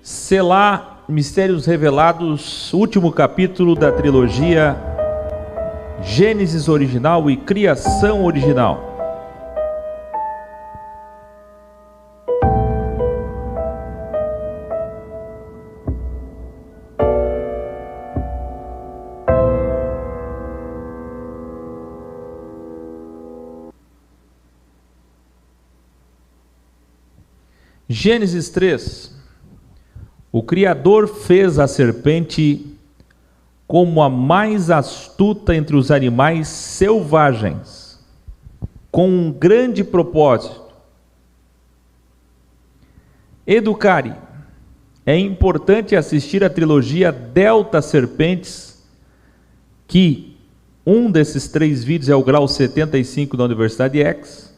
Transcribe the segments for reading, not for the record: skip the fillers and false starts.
Selá, Mistérios Revelados, último capítulo da trilogia Gênesis original e Criação original. Gênesis 3. O Criador fez a serpente como a mais astuta entre os animais selvagens, com um grande propósito: educare. É importante assistir a trilogia Delta Serpentes, que um desses 3 vídeos é o grau 75 da Universidade X,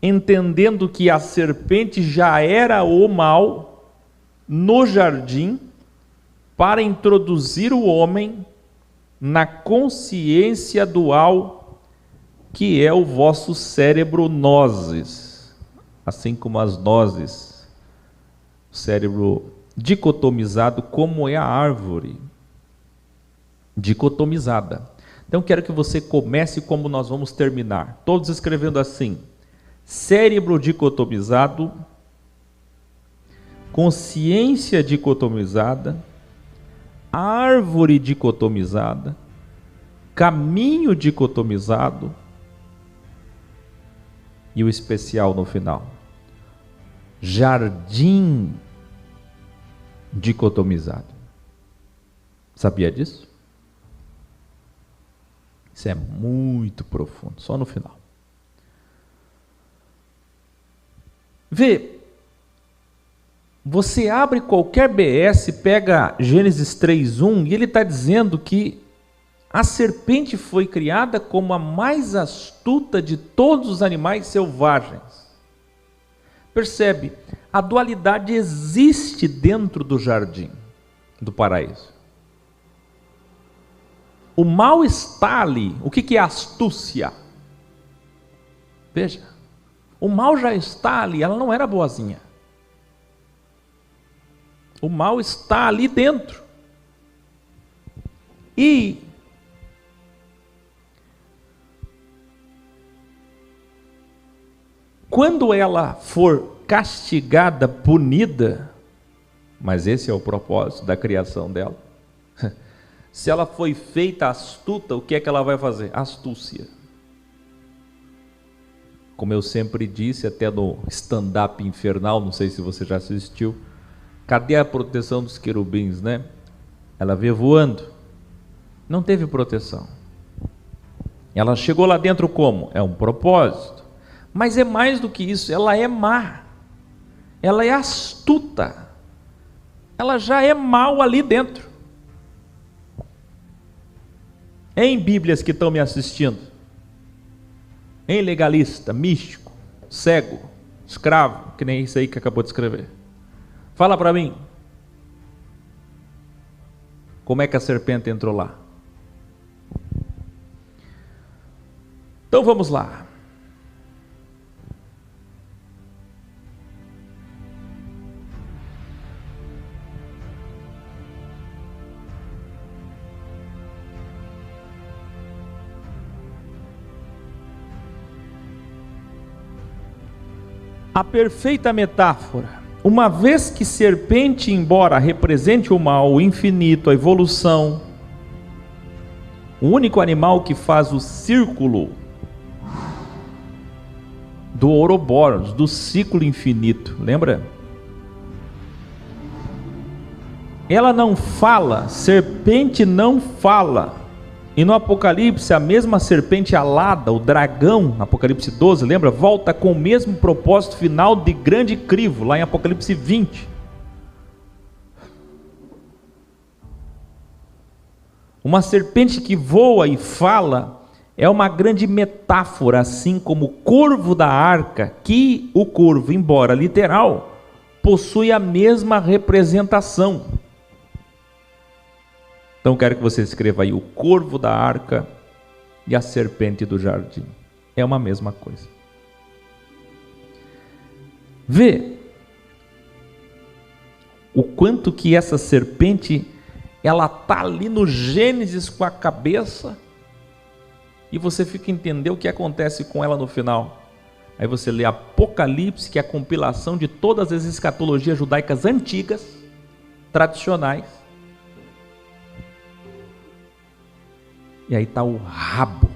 entendendo que a serpente já era o mal no jardim para introduzir o homem na consciência dual, que é o vosso cérebro nozes, assim como as nozes, o cérebro dicotomizado, como é a árvore dicotomizada. Então quero que você comece como nós vamos terminar, todos escrevendo assim: cérebro dicotomizado, consciência dicotomizada, árvore dicotomizada, caminho dicotomizado e o especial no final: jardim dicotomizado. Sabia disso? Isso é muito profundo, só no final. Vê, você abre qualquer BS, pega Gênesis 3:1 e ele está dizendo que a serpente foi criada como a mais astuta de todos os animais selvagens. Percebe? A dualidade existe dentro do jardim do paraíso. O mal está ali. O que é astúcia? Veja, o mal já está ali, ela não era boazinha. O mal está ali dentro. E quando ela for castigada, punida, mas esse é o propósito da criação dela. Se ela foi feita astuta, o que é que ela vai fazer? Astúcia. Como eu sempre disse, até no stand-up infernal, não sei se você já assistiu, cadê a proteção dos querubins, né? Ela veio voando, não teve proteção. Ela chegou lá dentro como? É um propósito. Mas é mais do que isso, ela é má. Ela é astuta. Ela já é mal ali dentro. Em Bíblias que estão me assistindo, em legalista, místico, cego, escravo, que nem isso aí que acabou de escrever, fala para mim, como é que a serpente entrou lá? Então vamos lá. A perfeita metáfora. Uma vez que serpente, embora represente o mal, o infinito, a evolução, o único animal que faz o círculo do Ouroboros, do ciclo infinito, lembra? Ela não fala, serpente não fala. E no Apocalipse, a mesma serpente alada, o dragão, Apocalipse 12, lembra? Volta com o mesmo propósito final de grande crivo, lá em Apocalipse 20. Uma serpente que voa e fala é uma grande metáfora, assim como o corvo da arca, que o corvo, embora literal, possui a mesma representação. Então quero que você escreva aí: o corvo da arca e a serpente do jardim. É uma mesma coisa. Vê, o quanto que essa serpente, ela está ali no Gênesis com a cabeça, e você fica entendendo o que acontece com ela no final. Aí você lê Apocalipse, que é a compilação de todas as escatologias judaicas antigas, tradicionais. E aí está o rabo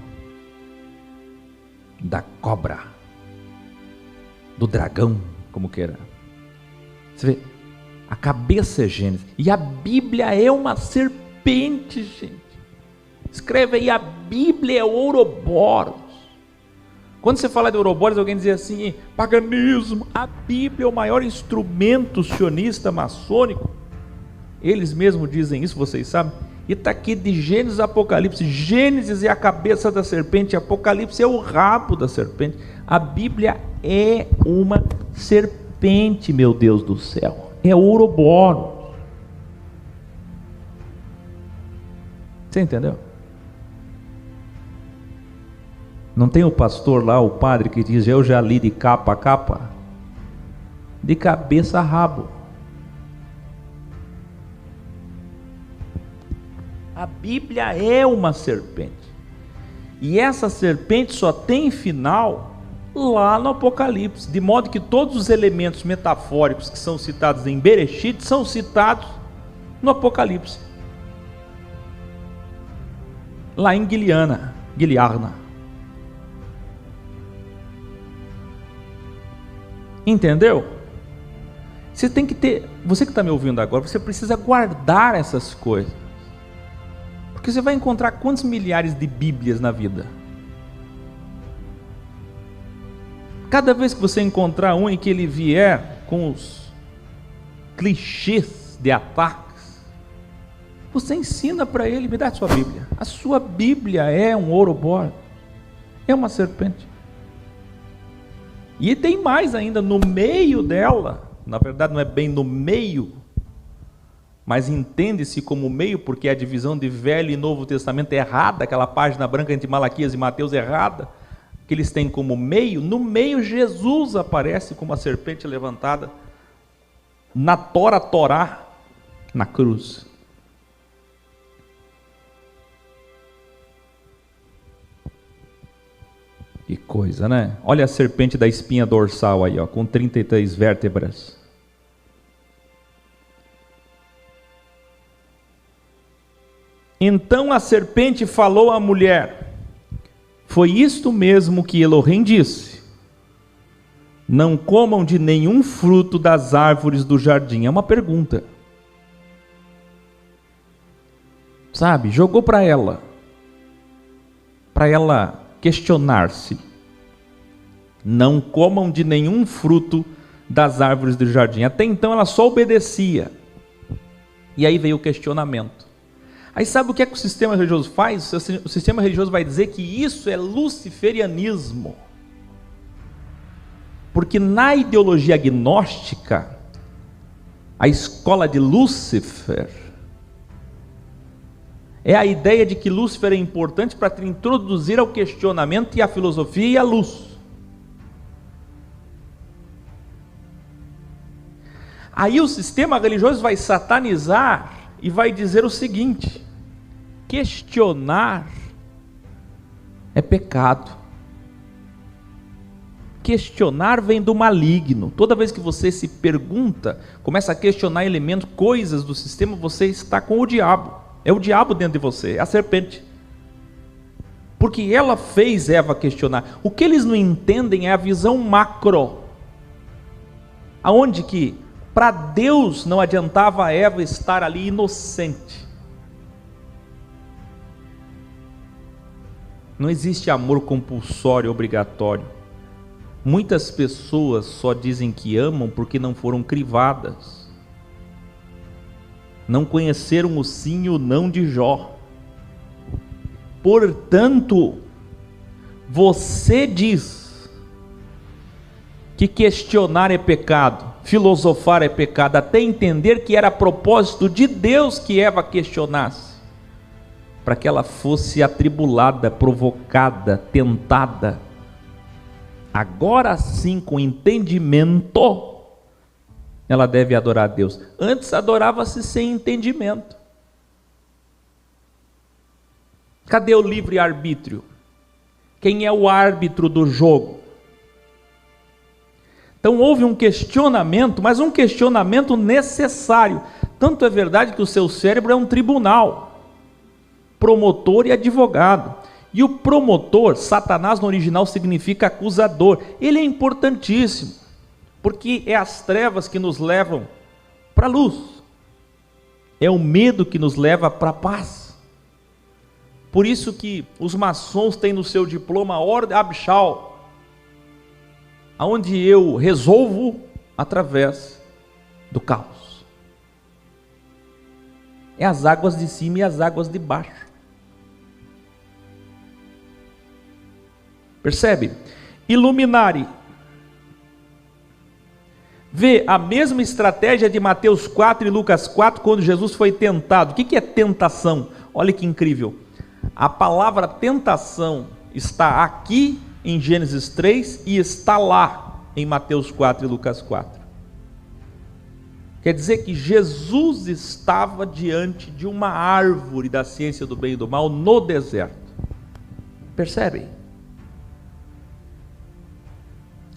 da cobra, do dragão, como queira. Você vê, a cabeça é Gênesis, e a Bíblia é uma serpente, gente. Escreve aí, a Bíblia é Ouroboros. Quando você fala de Ouroboros, alguém diz assim, paganismo. A Bíblia é o maior instrumento sionista maçônico. Eles mesmos dizem isso, vocês sabem. E está aqui de Gênesis a Apocalipse. Gênesis é a cabeça da serpente, Apocalipse é o rabo da serpente. A Bíblia é uma serpente, meu Deus do céu. É Ouroboros. Você entendeu? Não tem o pastor lá, o padre, que diz, eu já li de capa a capa? De cabeça a rabo. A Bíblia é uma serpente. E essa serpente só tem final lá no Apocalipse. De modo que todos os elementos metafóricos que são citados em Bereshit são citados no Apocalipse. Lá em Guiliarna. Entendeu? Você tem que ter, você que está me ouvindo agora, você precisa guardar essas coisas, porque você vai encontrar quantos milhares de Bíblias na vida? Cada vez que você encontrar um em que ele vier com os clichês de ataques, você ensina para ele, me dá a sua Bíblia. A sua Bíblia é um Ouroboros, é uma serpente. E tem mais ainda, no meio dela, na verdade não é bem no meio, mas entende-se como meio, porque a divisão de Velho e Novo Testamento é errada, aquela página branca entre Malaquias e Mateus é errada, que eles têm como meio, no meio Jesus aparece como a serpente levantada, na Torá, na cruz. Que coisa, né? Olha a serpente da espinha dorsal aí, ó, com 33 vértebras. Então a serpente falou à mulher, foi isto mesmo que Elohim disse, não comam de nenhum fruto das árvores do jardim. É uma pergunta, sabe, jogou para ela questionar-se. Não comam de nenhum fruto das árvores do jardim. Até então ela só obedecia, e aí veio o questionamento. Aí sabe o que é que o sistema religioso faz? O sistema religioso vai dizer que isso é luciferianismo, porque na ideologia gnóstica, a escola de Lúcifer, é a ideia de que Lúcifer é importante para te introduzir ao questionamento e à filosofia e à luz. Aí o sistema religioso vai satanizar e vai dizer o seguinte: questionar é pecado. Questionar vem do maligno. Toda vez que você se pergunta, começa a questionar elementos, coisas do sistema, você está com o diabo. É o diabo dentro de você, é a serpente. Porque ela fez Eva questionar. O que eles não entendem é a visão macro, aonde que para Deus não adiantava a Eva estar ali inocente. Não existe amor compulsório, obrigatório. Muitas pessoas só dizem que amam porque não foram crivadas. Não conheceram o sim e o não de Jó. Portanto, você diz que questionar é pecado, filosofar é pecado, até entender que era propósito de Deus que Eva questionasse, para que ela fosse atribulada, provocada, tentada. Agora sim, com entendimento, ela deve adorar a Deus. Antes adorava-se sem entendimento. Cadê o livre-arbítrio? Quem é o árbitro do jogo? Então houve um questionamento, mas um questionamento necessário. Tanto é verdade que o seu cérebro é um tribunal, promotor e advogado. E o promotor, Satanás no original significa acusador. Ele é importantíssimo, porque é as trevas que nos levam para a luz. É o medo que nos leva para a paz. Por isso que os maçons têm no seu diploma a Ordem Abschal, onde eu resolvo através do caos. É as águas de cima e as águas de baixo. Percebe? Iluminare. Vê a mesma estratégia de Mateus 4 e Lucas 4, quando Jesus foi tentado. O que é tentação? Olha que incrível. A palavra tentação está aqui em Gênesis 3 e está lá em Mateus 4 e Lucas 4. Quer dizer que Jesus estava diante de uma árvore da ciência do bem e do mal no deserto. Percebem?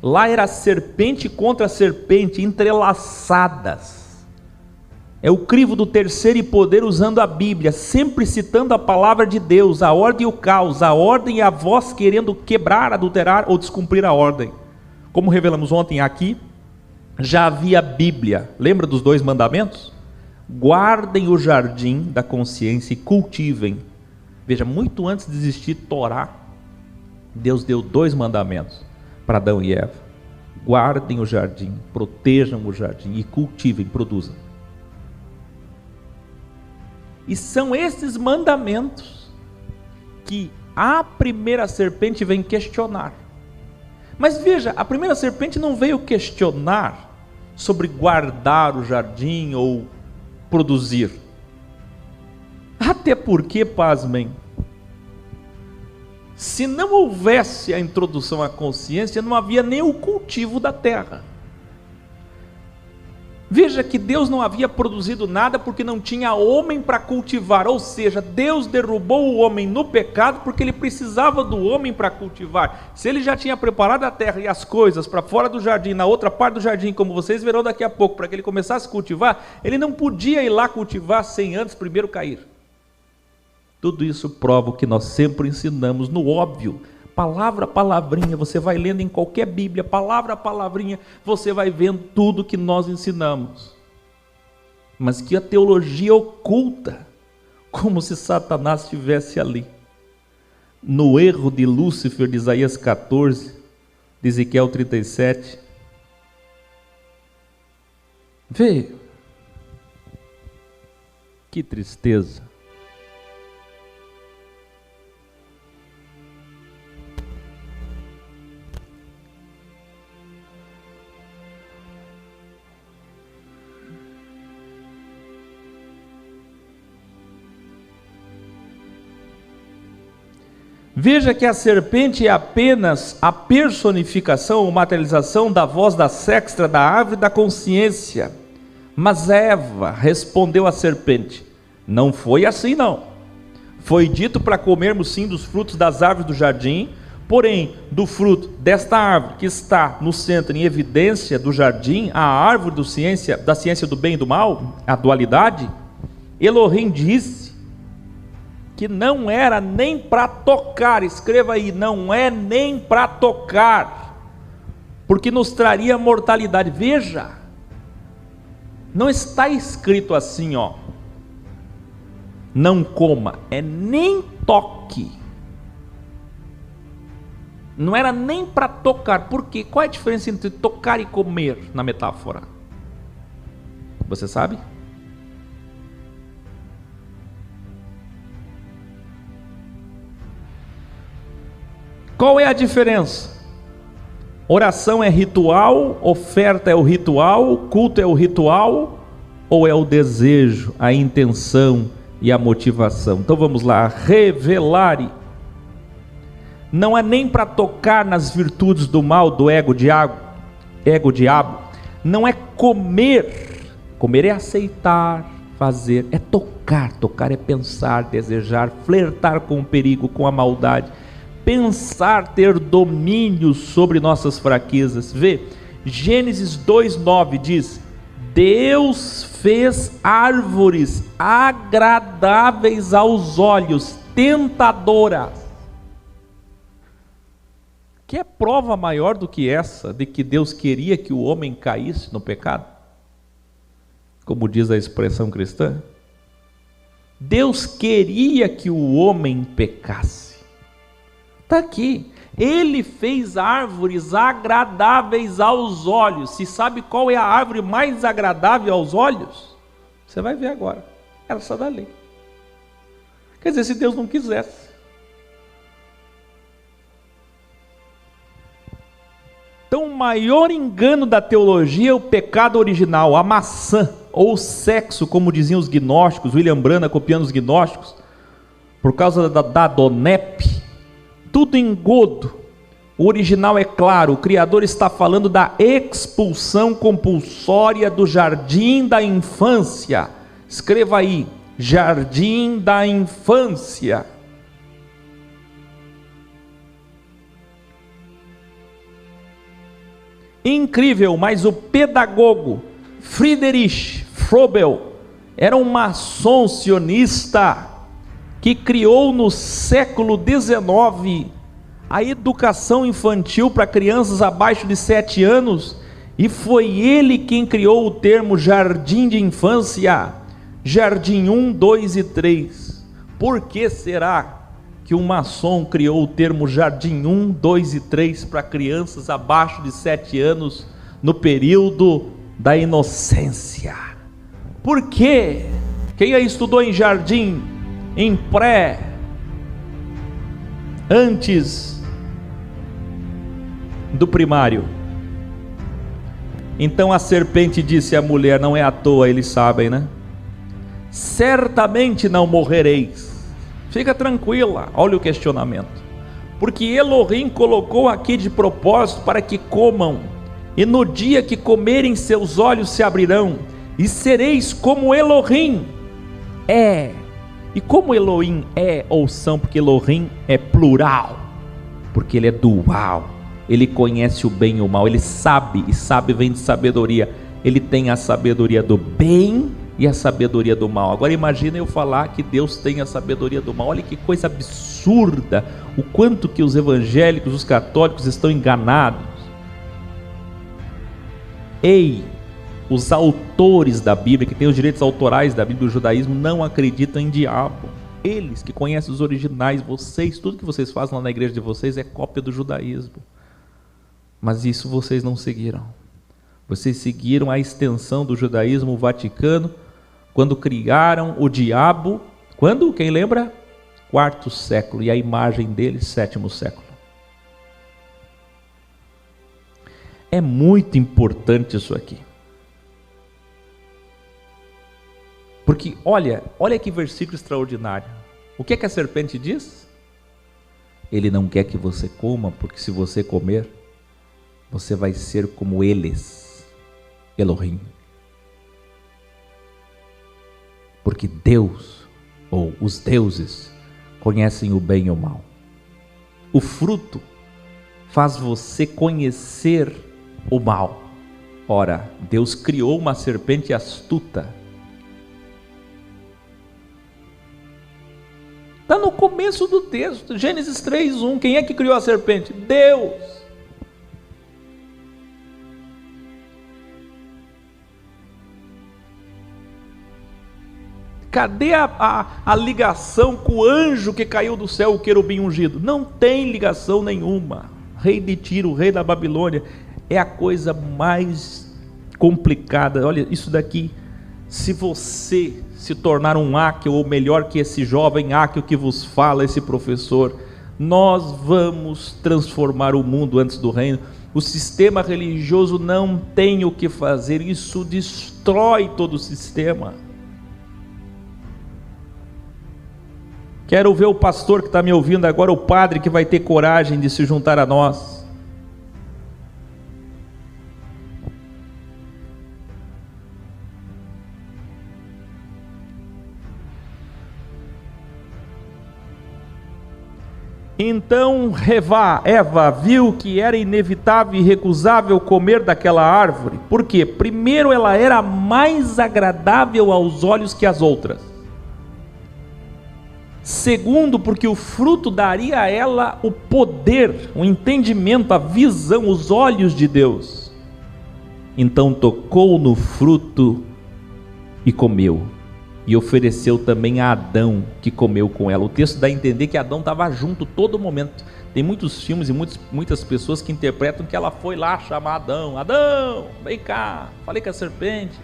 Lá era serpente contra serpente, entrelaçadas. É o crivo do terceiro e poder usando a Bíblia, sempre citando a palavra de Deus, a ordem e o caos, a ordem e a voz querendo quebrar, adulterar ou descumprir a ordem. Como revelamos ontem aqui, já havia Bíblia. Lembra dos 2 mandamentos? Guardem o jardim da consciência e cultivem. Veja, muito antes de existir Torá, Deus deu 2 mandamentos para Adão e Eva: guardem o jardim, protejam o jardim e cultivem, produzam. E são esses mandamentos que a primeira serpente vem questionar. Mas veja, a primeira serpente não veio questionar sobre guardar o jardim ou produzir. Até porque, pasmem, se não houvesse a introdução à consciência, não havia nem o cultivo da terra. Veja que Deus não havia produzido nada porque não tinha homem para cultivar, ou seja, Deus derrubou o homem no pecado porque ele precisava do homem para cultivar. Se ele já tinha preparado a terra e as coisas para fora do jardim, na outra parte do jardim, como vocês verão daqui a pouco, para que ele começasse a cultivar, ele não podia ir lá cultivar sem antes primeiro cair. Tudo isso prova o que nós sempre ensinamos no óbvio. Palavra a palavrinha, você vai lendo em qualquer Bíblia, palavra a palavrinha, você vai vendo tudo que nós ensinamos. Mas que a teologia oculta, como se Satanás estivesse ali. No erro de Lúcifer, de Isaías 14, de Ezequiel 37. Vê, que tristeza. Veja que a serpente é apenas a personificação ou materialização da voz da sexta da árvore da consciência. Mas Eva respondeu à serpente: não foi assim não. Foi dito para comermos sim dos frutos das árvores do jardim, porém do fruto desta árvore que está no centro em evidência do jardim, a árvore da ciência do bem e do mal, a dualidade, Elohim disse que não era nem para tocar. Escreva aí, não é nem para tocar, porque nos traria mortalidade. Veja, não está escrito assim, ó, não coma, é nem toque. Não era nem para tocar. Por quê? Qual é a diferença entre tocar e comer na metáfora? Você sabe? Qual é a diferença? Oração é ritual, oferta é o ritual, culto é o ritual, ou é o desejo, a intenção e a motivação? Então vamos lá, revelare. Não é nem para tocar nas virtudes do mal do ego diabo, não é comer. Comer é aceitar, fazer, é tocar. Tocar é pensar, desejar, flertar com o perigo, com a maldade. Pensar, ter domínio sobre nossas fraquezas. Vê, Gênesis 2:9 diz: Deus fez árvores agradáveis aos olhos, tentadoras. Que é prova maior do que essa, de que Deus queria que o homem caísse no pecado? Como diz a expressão cristã, Deus queria que o homem pecasse. Está aqui, Ele fez árvores agradáveis aos olhos. Se sabe qual é a árvore mais agradável aos olhos? Você vai ver agora, essa da lei. Quer dizer, se Deus não quisesse. Então, o maior engano da teologia é o pecado original, a maçã, ou o sexo, como diziam os gnósticos, William Branham copiando os gnósticos, por causa da Donep, tudo engodo. O original é claro, o Criador está falando da expulsão compulsória do jardim da infância. Escreva aí, jardim da infância. Incrível, mas o pedagogo Friedrich Frobel era um maçom sionista que criou no século XIX a educação infantil para crianças abaixo de 7 anos, e foi ele quem criou o termo jardim de infância, jardim 1, 2 e 3. Por que será que um maçom criou o termo jardim 1, 2 e 3 para crianças abaixo de 7 anos no período da inocência? Por quê? Quem aí estudou em jardim, em pré, antes do primário? Então a serpente disse à mulher, não é à toa, eles sabem, né? Certamente não morrereis. Fica tranquila, olha o questionamento. Porque Elohim colocou aqui de propósito para que comam, e no dia que comerem seus olhos se abrirão, e sereis como Elohim é. E como Elohim é ou são, porque Elohim é plural, porque ele é dual, ele conhece o bem e o mal, ele sabe, e sabe vem de sabedoria, ele tem a sabedoria do bem e a sabedoria do mal. Agora imagina eu falar que Deus tem a sabedoria do mal. Olha que coisa absurda, o quanto que os evangélicos, os católicos estão enganados. Ei, os autores da Bíblia, que têm os direitos autorais da Bíblia do judaísmo, não acreditam em diabo. Eles que conhecem os originais, vocês, tudo que vocês fazem lá na igreja de vocês é cópia do judaísmo. Mas isso vocês não seguiram. Vocês seguiram a extensão do judaísmo, o Vaticano, quando criaram o diabo, quando? Quem lembra? 4º século, e a imagem dele, 7º século. É muito importante isso aqui. Porque olha que versículo extraordinário. O que é que a serpente diz? Ele não quer que você coma, porque se você comer, você vai ser como eles, Elohim. Porque Deus, ou os deuses, conhecem o bem e o mal. O fruto faz você conhecer o mal. Ora, Deus criou uma serpente astuta. Está no começo do texto, Gênesis 3:1. Quem é que criou a serpente? Deus. Cadê a ligação com o anjo que caiu do céu, o querubim ungido? Não tem ligação nenhuma. Rei de Tiro, rei da Babilônia, é a coisa mais complicada. Olha, isso daqui, se você se tornar um áquio, ou melhor que esse jovem áquio que vos fala, esse professor, nós vamos transformar o mundo antes do reino. O sistema religioso não tem o que fazer, isso destrói todo o sistema. Quero ver o pastor que está me ouvindo agora, o padre que vai ter coragem de se juntar a nós. Então Eva viu que era inevitável e recusável comer daquela árvore. Por quê? Primeiro, ela era mais agradável aos olhos que as outras. Segundo, porque o fruto daria a ela o poder, o entendimento, a visão, os olhos de Deus. Então tocou no fruto e comeu. E ofereceu também a Adão, que comeu com ela. O texto dá a entender que Adão estava junto todo momento. Tem muitos filmes e muitas pessoas que interpretam que ela foi lá chamar Adão. Adão, vem cá, falei com a serpente.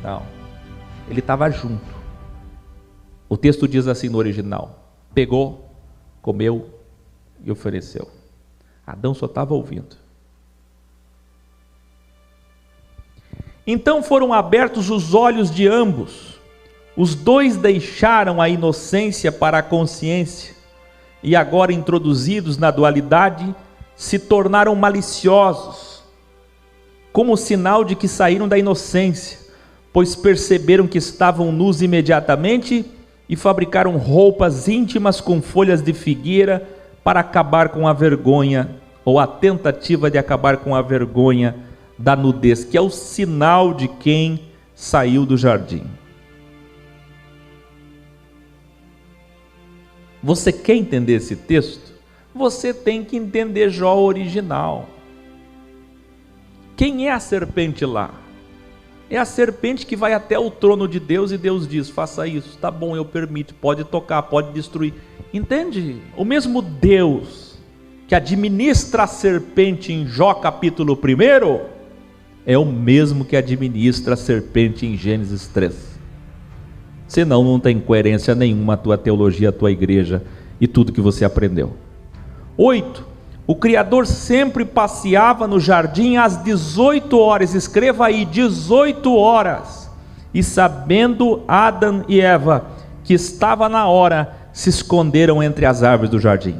Não, ele estava junto. O texto diz assim no original: pegou, comeu e ofereceu. Adão só estava ouvindo. Então foram abertos os olhos de ambos. Os dois deixaram a inocência para a consciência, e agora introduzidos na dualidade, se tornaram maliciosos, como sinal de que saíram da inocência, pois perceberam que estavam nus imediatamente e fabricaram roupas íntimas com folhas de figueira para acabar com a vergonha, ou a tentativa de acabar com a vergonha da nudez, que é o sinal de quem saiu do jardim. Você quer entender esse texto? Você tem que entender Jó original. Quem é a serpente lá? É a serpente que vai até o trono de Deus e Deus diz: faça isso, tá bom, eu permito, pode tocar, pode destruir. Entende? O mesmo Deus que administra a serpente em Jó capítulo 1 é o mesmo que administra a serpente em Gênesis 3. Senão não tem coerência nenhuma a tua teologia, a tua igreja e tudo que você aprendeu. 8. O Criador sempre passeava no jardim às 18 horas, escreva aí, 18 horas. E sabendo Adão e Eva que estava na hora, se esconderam entre as árvores do jardim.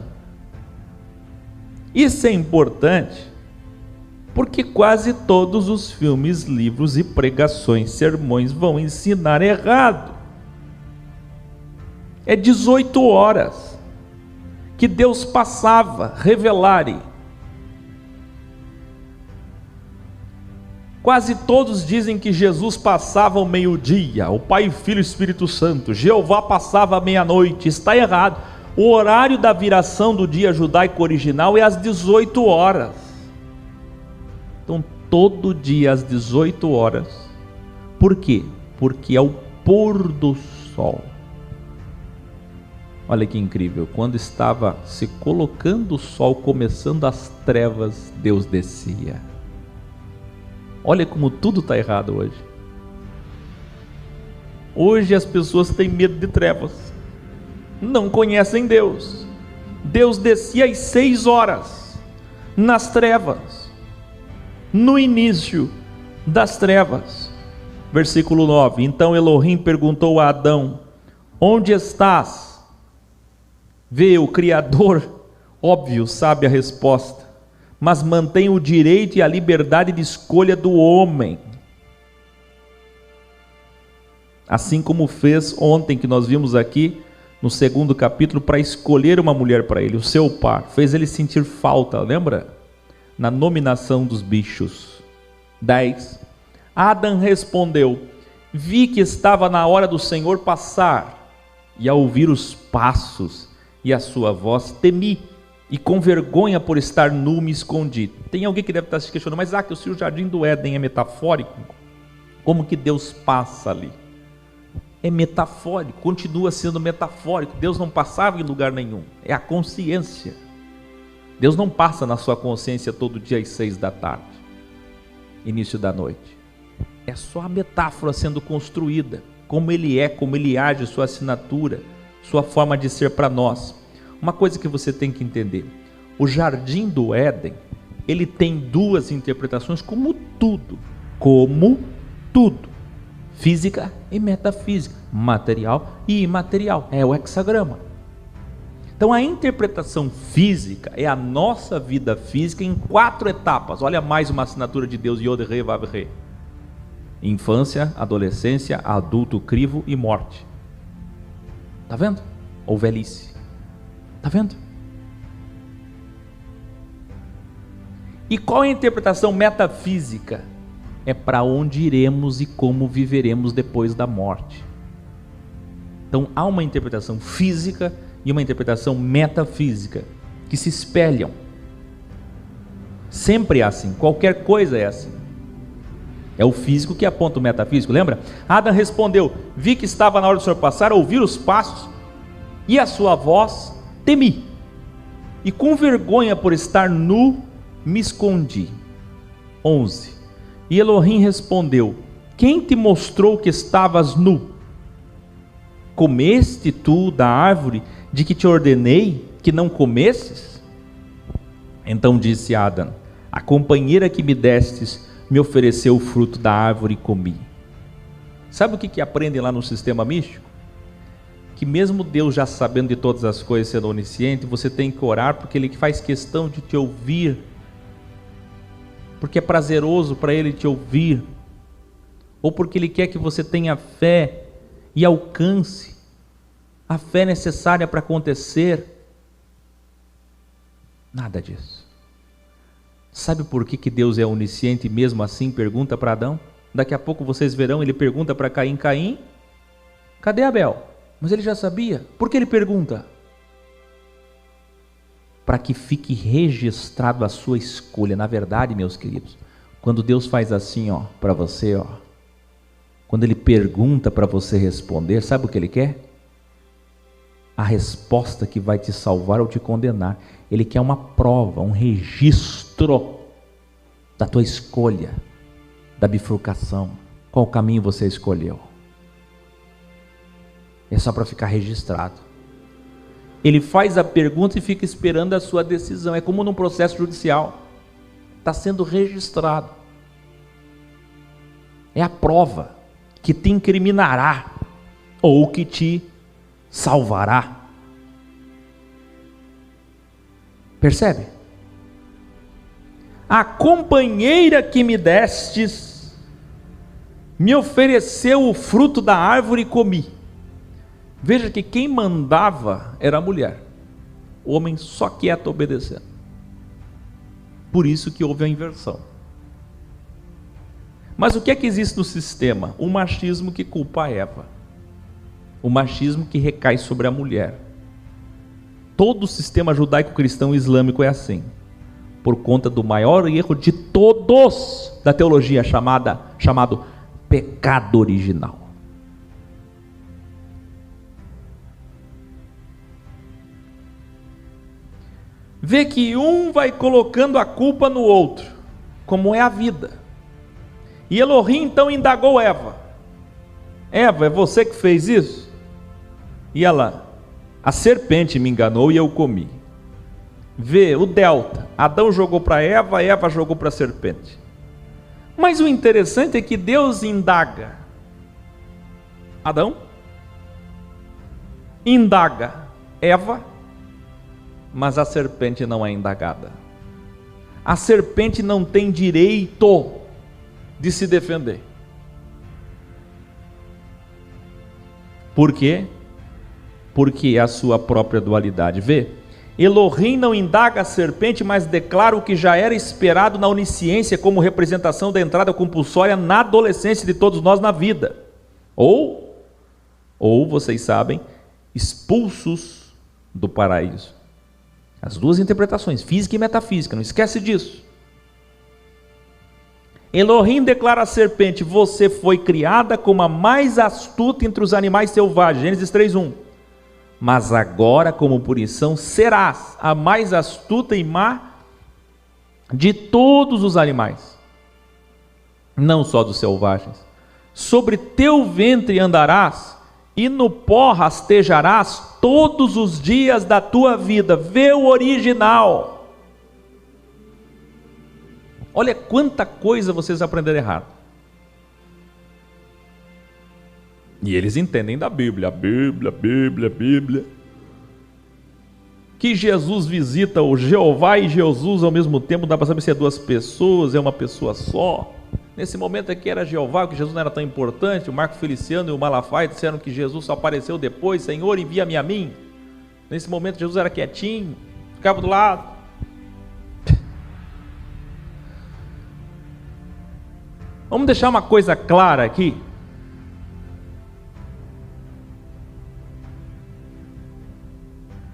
Isso é importante, porque quase todos os filmes, livros e pregações, sermões vão ensinar errado. É 18 horas que Deus passava, revelare. Quase todos dizem que Jesus passava ao meio-dia, o Pai, Filho e Espírito Santo, Jeová passava à meia-noite. Está errado. O horário da viração do dia judaico original é às 18 horas. Então, todo dia às 18 horas. Por quê? Porque é o pôr do sol. Olha que incrível, quando estava se colocando o sol, começando as trevas, Deus descia. Olha como tudo está errado hoje. Hoje as pessoas têm medo de trevas, não conhecem Deus. Deus descia às 6 horas, nas trevas, no início das trevas. Versículo 9, então Elohim perguntou a Adão: onde estás? Vê, o Criador, óbvio, sabe a resposta, mas mantém o direito e a liberdade de escolha do homem. Assim como fez ontem, que nós vimos aqui, no 2º capítulo, para escolher uma mulher para ele, o seu par, fez ele sentir falta, lembra? Na nominação dos bichos. 10. Adão respondeu: vi que estava na hora do Senhor passar, e ao ouvir os passos e a sua voz, temi, e com vergonha por estar nu me escondi. Tem alguém que deve estar se questionando: mas que se o jardim do Éden é metafórico, como que Deus passa ali? É metafórico, continua sendo metafórico. Deus não passava em lugar nenhum, é a consciência. Deus não passa na sua consciência todo dia às 6 da tarde, início da noite. É só a metáfora sendo construída, como ele é, como ele age, sua assinatura, sua forma de ser para nós. Uma coisa que você tem que entender: o jardim do Éden, ele tem duas interpretações, como tudo, física e metafísica, material e imaterial, é o hexagrama. Então a interpretação física é a nossa vida física em 4 etapas. Olha mais uma assinatura de Deus: Yod Re Vav Re. Infância, adolescência, adulto, crivo e morte. Está vendo? Ou velhice. Está vendo? E qual é a interpretação metafísica? É para onde iremos e como viveremos depois da morte. Então há uma interpretação física e uma interpretação metafísica que se espelham. Sempre é assim, qualquer coisa é assim. É o físico que aponta o metafísico, lembra? Adão respondeu: vi que estava na hora do Senhor passar, ouvir os passos, e a sua voz temi, e com vergonha por estar nu, me escondi. 11. E Elohim respondeu: quem te mostrou que estavas nu? Comeste tu da árvore de que te ordenei que não comesses? Então disse Adão: a companheira que me destes me ofereceu o fruto da árvore e comi. Sabe o que aprendem lá no sistema místico? Que mesmo Deus já sabendo de todas as coisas, sendo onisciente, você tem que orar porque Ele faz questão de te ouvir, porque é prazeroso para Ele te ouvir, ou porque Ele quer que você tenha fé e alcance a fé necessária para acontecer. Nada disso. Sabe por que Deus é onisciente e mesmo assim pergunta para Adão? Daqui a pouco vocês verão, ele pergunta para Caim: Caim, cadê Abel? Mas ele já sabia. Por que ele pergunta? Para que fique registrado a sua escolha. Na verdade, meus queridos, quando Deus faz assim, ó, para você, ó, quando Ele pergunta para você responder, sabe o que Ele quer? A resposta que vai te salvar ou te condenar. Ele quer uma prova, um registro da tua escolha, da bifurcação. Qual caminho você escolheu? É só para ficar registrado. Ele faz a pergunta e fica esperando a sua decisão. É como num processo judicial. Está sendo registrado. É a prova que te incriminará ou que te salvará. Percebe? A companheira que me destes me ofereceu o fruto da árvore e comi. Veja que quem mandava era a mulher, o homem só quieto obedecendo. Por isso que houve a inversão. Mas o que é que existe no sistema? O machismo que culpa a Eva, o machismo que recai sobre a mulher. Todo o sistema judaico-cristão islâmico é assim, por conta do maior erro de todos da teologia, chamado pecado original. Vê que um vai colocando a culpa no outro, como é a vida. E Elohim então indagou Eva: Eva, é você que fez isso? E ela: a serpente me enganou e eu comi. Vê o delta: Adão jogou para Eva, Eva jogou para a serpente. Mas o interessante é que Deus indaga Adão, indaga Eva, mas a serpente não é indagada. A serpente não tem direito de se defender. Por quê? Porque é a sua própria dualidade. Vê, Elohim não indaga a serpente, mas declara o que já era esperado na onisciência como representação da entrada compulsória na adolescência de todos nós na vida. Ou vocês sabem, expulsos do paraíso. As duas interpretações, física e metafísica, não esquece disso. Elohim declara à serpente: você foi criada como a mais astuta entre os animais selvagens, Gênesis 3:1. Mas agora, como punição, serás a mais astuta e má de todos os animais, não só dos selvagens. Sobre teu ventre andarás, e no pó rastejarás todos os dias da tua vida. Vê o original. Olha quanta coisa vocês aprenderam errado. E eles entendem da Bíblia, a Bíblia. Que Jesus visita o Jeová e Jesus ao mesmo tempo, dá para saber se é duas pessoas, é uma pessoa só. Nesse momento aqui era Jeová, que Jesus não era tão importante. O Marco Feliciano e o Malafaia disseram que Jesus só apareceu depois: Senhor, envia-me a mim. Nesse momento Jesus era quietinho, ficava do lado. Vamos deixar uma coisa clara aqui.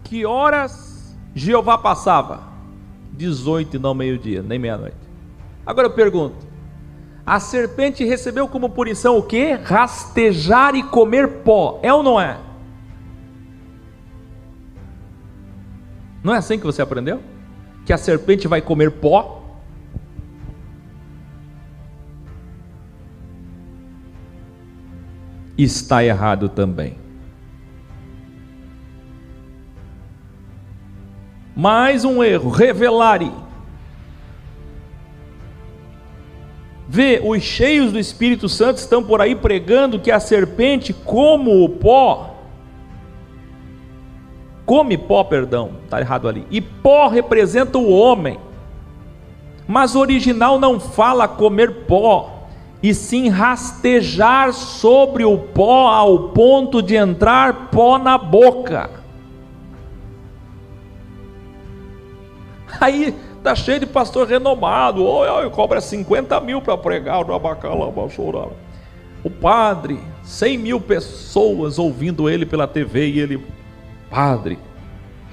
Que horas Jeová passava? 18 e não meio-dia, nem meia-noite. Agora eu pergunto, a serpente recebeu como punição o quê? Rastejar e comer pó, é ou não é? Não é assim que você aprendeu? Que a serpente vai comer pó? Está errado também. Mais um erro, revelare. Vê, os cheios do Espírito Santo estão por aí pregando que a serpente come pó, está errado ali, e pó representa o homem, mas o original não fala comer pó, e sim rastejar sobre o pó ao ponto de entrar pó na boca. Aí está cheio de pastor renomado, cobra 50 mil para pregar no Abacalá. O padre, 100 mil pessoas ouvindo ele pela TV, e ele, padre,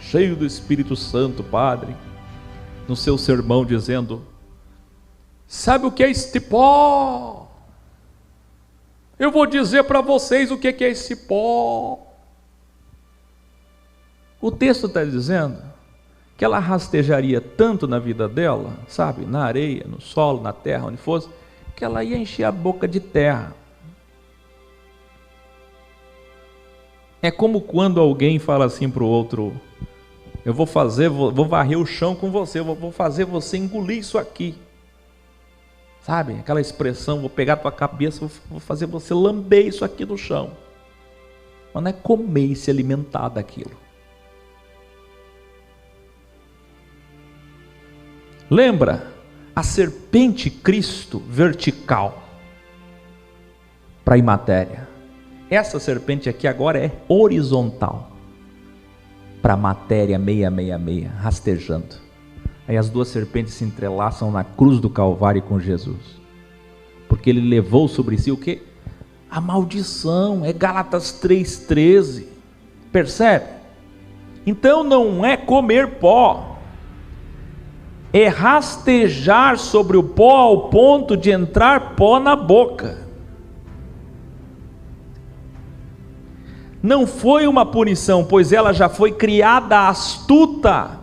cheio do Espírito Santo, padre, no seu sermão dizendo, sabe o que é este pó? Eu vou dizer para vocês o que é esse pó. O texto está dizendo que ela rastejaria tanto na vida dela, sabe, na areia, no solo, na terra, onde fosse, que ela ia encher a boca de terra. É como quando alguém fala assim para o outro, eu vou varrer o chão com você, eu vou fazer você engolir isso aqui. Sabe, aquela expressão, vou pegar a tua cabeça, vou fazer você lamber isso aqui do chão. Mas não é comer e se alimentar daquilo. Lembra, a serpente Cristo vertical para a imatéria. Essa serpente aqui agora é horizontal para a matéria 666, rastejando. Aí as duas serpentes se entrelaçam na cruz do Calvário com Jesus, porque ele levou sobre si o quê? A maldição, é Gálatas 3,13, percebe? Então não é comer pó, é rastejar sobre o pó ao ponto de entrar pó na boca. Não foi uma punição, pois ela já foi criada astuta.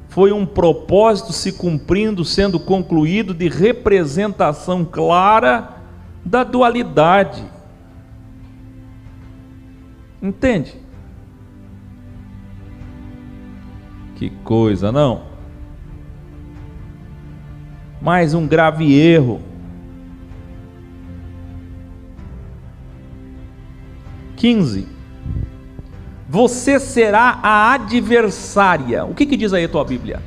Foi um propósito se cumprindo, sendo concluído, de representação clara da dualidade. Entende? Que coisa, não? Mais um grave erro. 15. Você será a adversária. O que diz aí a tua Bíblia?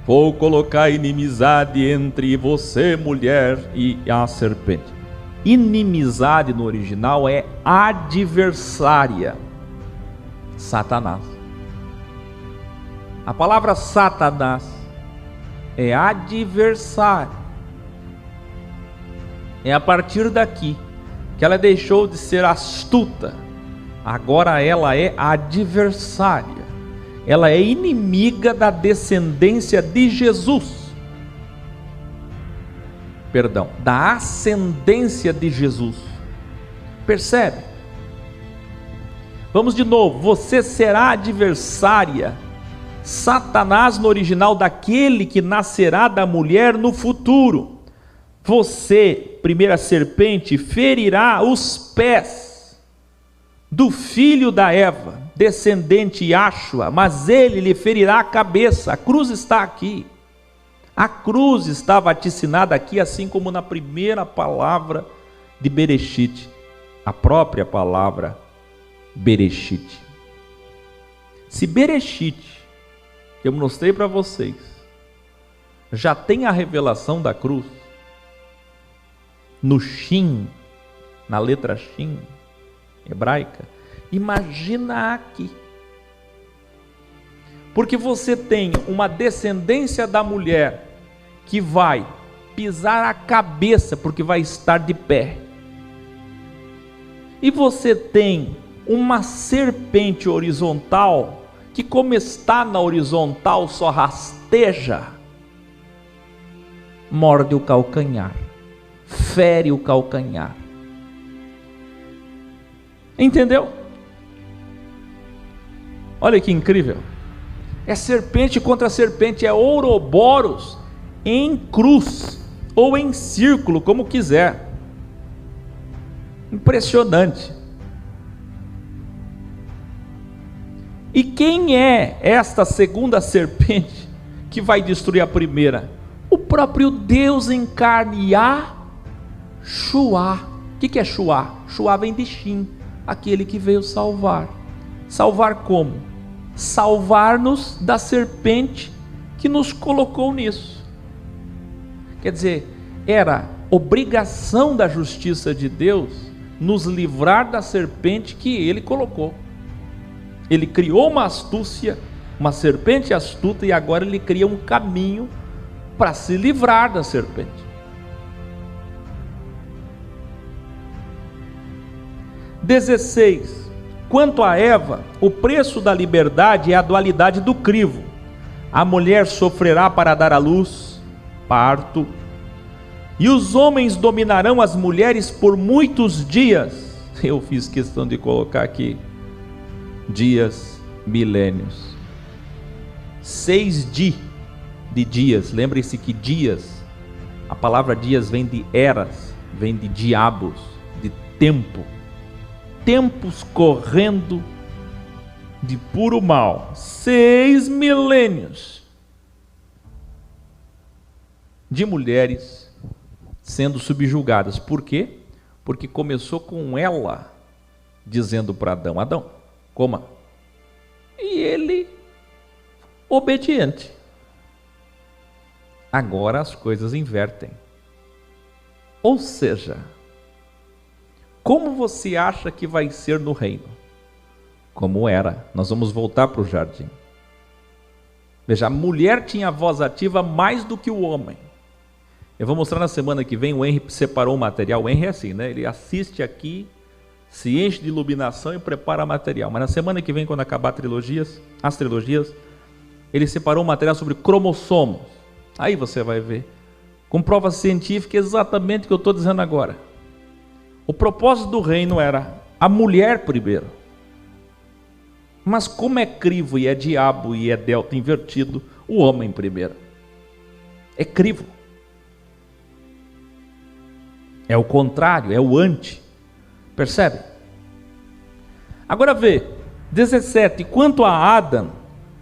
Vou colocar inimizade entre você, mulher, e a serpente. Inimizade no original é adversária. Satanás. A palavra Satanás é adversário. É a partir daqui que ela deixou de ser astuta. Agora ela é adversária. Ela é inimiga da descendência de Jesus. Perdão, da ascendência de Jesus. Percebe? Vamos de novo. Você será adversária. Satanás no original, daquele que nascerá da mulher no futuro. Você, primeira serpente, ferirá os pés do filho da Eva, descendente Yahshua, mas ele lhe ferirá a cabeça. A cruz está aqui. A cruz está vaticinada aqui, assim como na primeira palavra de Bereshit, a própria palavra Bereshit. Se Bereshit, que eu mostrei para vocês, já tem a revelação da cruz, no Shin, na letra Shin, hebraica, imagina aqui. Porque você tem uma descendência da mulher que vai pisar a cabeça porque vai estar de pé. E você tem uma serpente horizontal que, como está na horizontal, só rasteja, morde o calcanhar, fere o calcanhar. Entendeu? Olha que incrível. É serpente contra serpente, é Ouroboros em cruz ou em círculo, como quiser. Impressionante. E quem é esta segunda serpente que vai destruir a primeira? O próprio Deus em carne, Yahshua. O que é Shua? Shua vem de Shin, aquele que veio salvar. Salvar como? Salvar-nos da serpente que nos colocou nisso. Quer dizer, era obrigação da justiça de Deus nos livrar da serpente que Ele colocou. Ele criou uma astúcia, uma serpente astuta, e agora Ele cria um caminho para se livrar da serpente. (16) Quanto a Eva, o preço da liberdade é a dualidade do crivo. A mulher sofrerá para dar à luz, parto, e os homens dominarão as mulheres por muitos dias. Eu fiz questão de colocar aqui dias, milênios. 6 de dias. Lembre-se que dias, a palavra dias vem de eras, vem de diabos, de tempo. Tempos correndo de puro mal. 6 milênios de mulheres sendo subjugadas. Por quê? Porque começou com ela dizendo para Adão: Adão, coma. E ele, obediente. Agora as coisas invertem. Ou seja, como você acha que vai ser no reino? Como era. Nós vamos voltar para o jardim. Veja, a mulher tinha voz ativa mais do que o homem. Eu vou mostrar na semana que vem. O Henry separou o material. O Henry é assim, né? Ele assiste aqui, se enche de iluminação e prepara material. Mas na semana que vem, quando acabar as trilogias, ele separou o material sobre cromossomos. Aí você vai ver, com prova científica, exatamente o que eu estou dizendo agora. O propósito do reino era a mulher primeiro. Mas como é crivo e é diabo e é delta invertido, o homem primeiro. É crivo. É o contrário, é o anti. Percebe? Agora vê, 17. Quanto a Adão,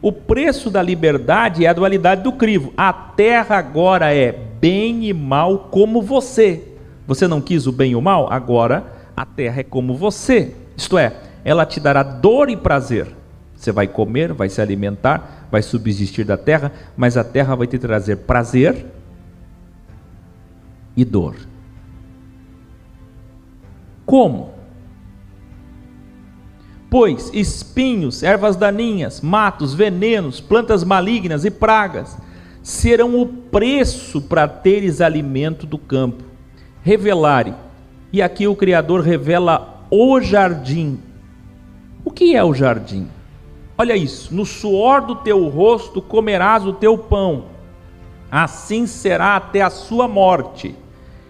o preço da liberdade é a dualidade do crivo. A terra agora é bem e mal como você. Você não quis o bem e o mal? Agora a terra é como você. Isto é, ela te dará dor e prazer. Você vai comer, vai se alimentar, vai subsistir da terra, mas a terra vai te trazer prazer e dor. Como? Pois espinhos, ervas daninhas, matos, venenos, plantas malignas e pragas serão o preço para teres alimento do campo. Revelare, e aqui o Criador revela o jardim. O que é o jardim? Olha isso: no suor do teu rosto comerás o teu pão, assim será até a sua morte,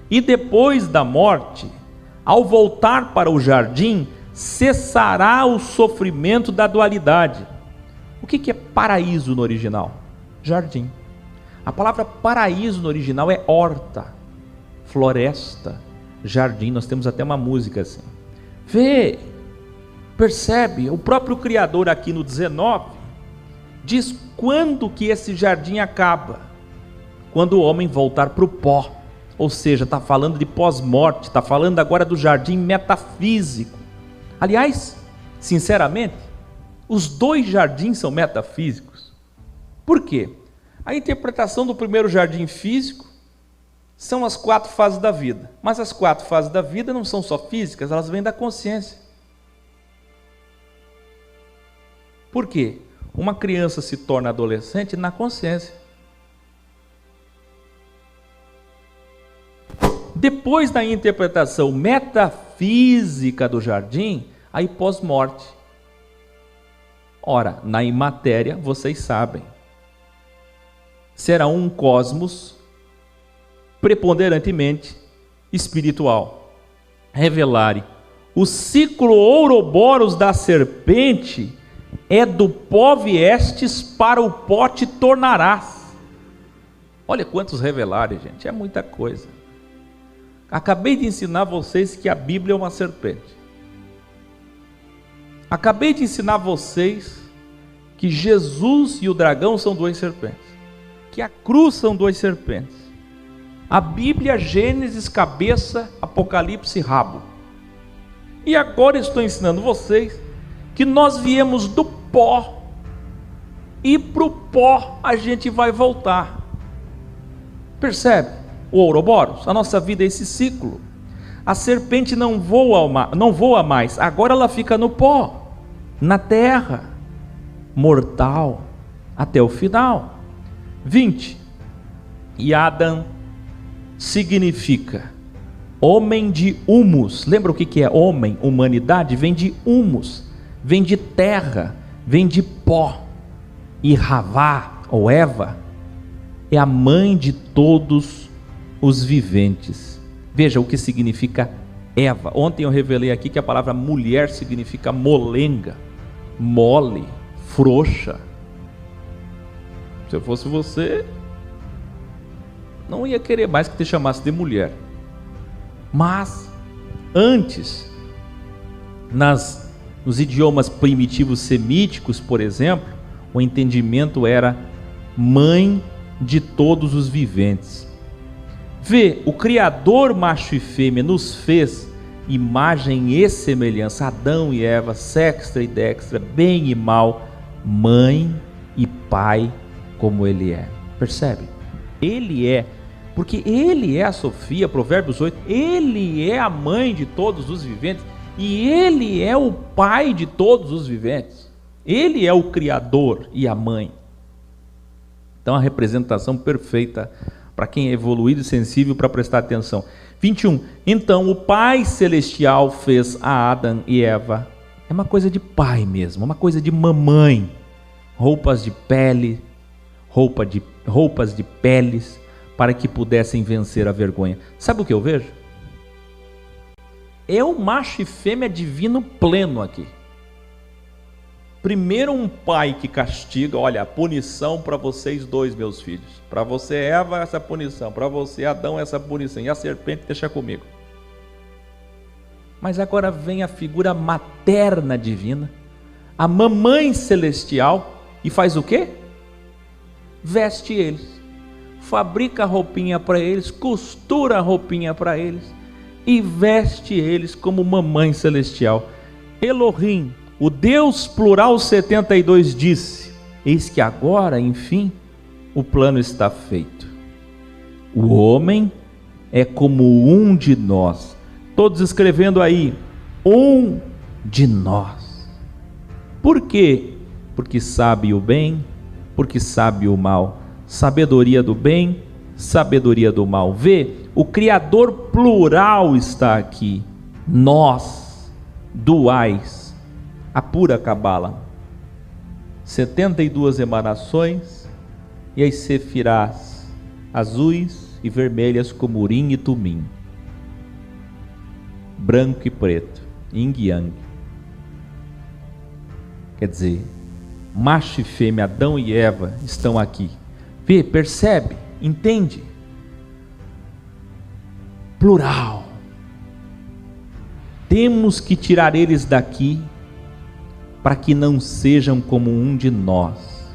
e depois da morte, ao voltar para o jardim, cessará o sofrimento da dualidade. O que é paraíso no original? Jardim. A palavra paraíso no original é horta, floresta, jardim. Nós temos até uma música assim. Vê, percebe, o próprio Criador aqui no 19 diz quando que esse jardim acaba: quando o homem voltar para o pó. Ou seja, está falando de pós-morte, está falando agora do jardim metafísico. Aliás, sinceramente, os dois jardins são metafísicos. Por quê? A interpretação do primeiro jardim físico são as 4 fases da vida. Mas as 4 fases da vida não são só físicas, elas vêm da consciência. Por quê? Uma criança se torna adolescente na consciência. Depois da interpretação metafísica do jardim, aí pós-morte. Ora, na imatéria, vocês sabem, será um cosmos preponderantemente espiritual. Revelare, o ciclo ouroboros da serpente é do pó viestes, para o pó te tornarás. Olha quantos revelares, gente, é muita coisa. Acabei de ensinar vocês que a Bíblia é uma serpente. Acabei de ensinar vocês que Jesus e o dragão são duas serpentes, que a cruz são duas serpentes. A Bíblia, Gênesis, cabeça, Apocalipse, rabo. E agora estou ensinando vocês que nós viemos do pó, e para o pó a gente vai voltar. Percebe? O Ouroboros, a nossa vida é esse ciclo. A serpente não voa mais, agora ela fica no pó, na terra, mortal, até o final. 20. E Adão significa homem de humus. Lembra o que é homem? Humanidade vem de humus, vem de terra, vem de pó. E Havá, ou Eva, é a mãe de todos os viventes. Veja o que significa Eva. Ontem eu revelei aqui que a palavra mulher significa molenga, mole, frouxa. Se eu fosse você, não ia querer mais que te chamasse de mulher. Mas antes, nos idiomas primitivos semíticos, por exemplo, o entendimento era mãe de todos os viventes. Vê, o Criador macho e fêmea nos fez imagem e semelhança, Adão e Eva, sexta e dextra, bem e mal, mãe e pai, como ele é. Percebe? Ele é, porque ele é a Sofia, Provérbios 8, ele é a mãe de todos os viventes, e ele é o pai de todos os viventes. Ele é o Criador e a mãe. Então a representação perfeita para quem é evoluído e sensível para prestar atenção. 21. Então o Pai Celestial fez a Adão e Eva. É uma coisa de pai mesmo, uma coisa de mamãe. Roupas de pele, roupas de peles, para que pudessem vencer a vergonha. Sabe o que eu vejo? É o macho e fêmea divino pleno aqui. Primeiro um pai que castiga, olha, a punição para vocês dois, meus filhos. Para você, Eva, essa punição. Para você, Adão, essa punição. E a serpente deixa comigo. Mas agora vem a figura materna divina, a mamãe celestial, e faz o quê? Veste eles, fabrica roupinha para eles, costura roupinha para eles, e veste eles como mamãe celestial. Elohim, o Deus plural 72 disse: eis que agora, enfim, o plano está feito. O homem é como um de nós. Todos escrevendo aí, um de nós. Por quê? Porque sabe o bem, porque sabe o mal. Sabedoria do bem, sabedoria do mal. Vê, o Criador plural está aqui. Nós, duais. A pura cabala, 72 emanações, e as sefirás azuis e vermelhas como Urim e Tumim, branco e preto, Yin e Yang. Quer dizer, macho e fêmea, Adão e Eva estão aqui. Vê, percebe, entende? Plural. Temos que tirar eles daqui, para que não sejam como um de nós,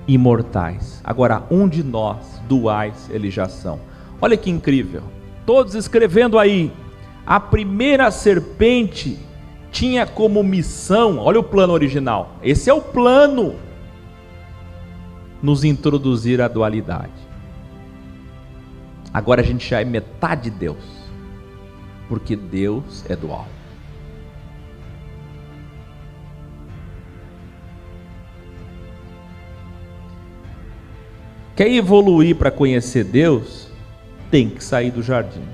imortais. Agora, um de nós, duais, eles já são. Olha que incrível, todos escrevendo aí, a primeira serpente tinha como missão, olha o plano original, esse é o plano, nos introduzir a dualidade. Agora a gente já é metade de Deus, porque Deus é dual. Quer evoluir para conhecer Deus, tem que sair do jardim.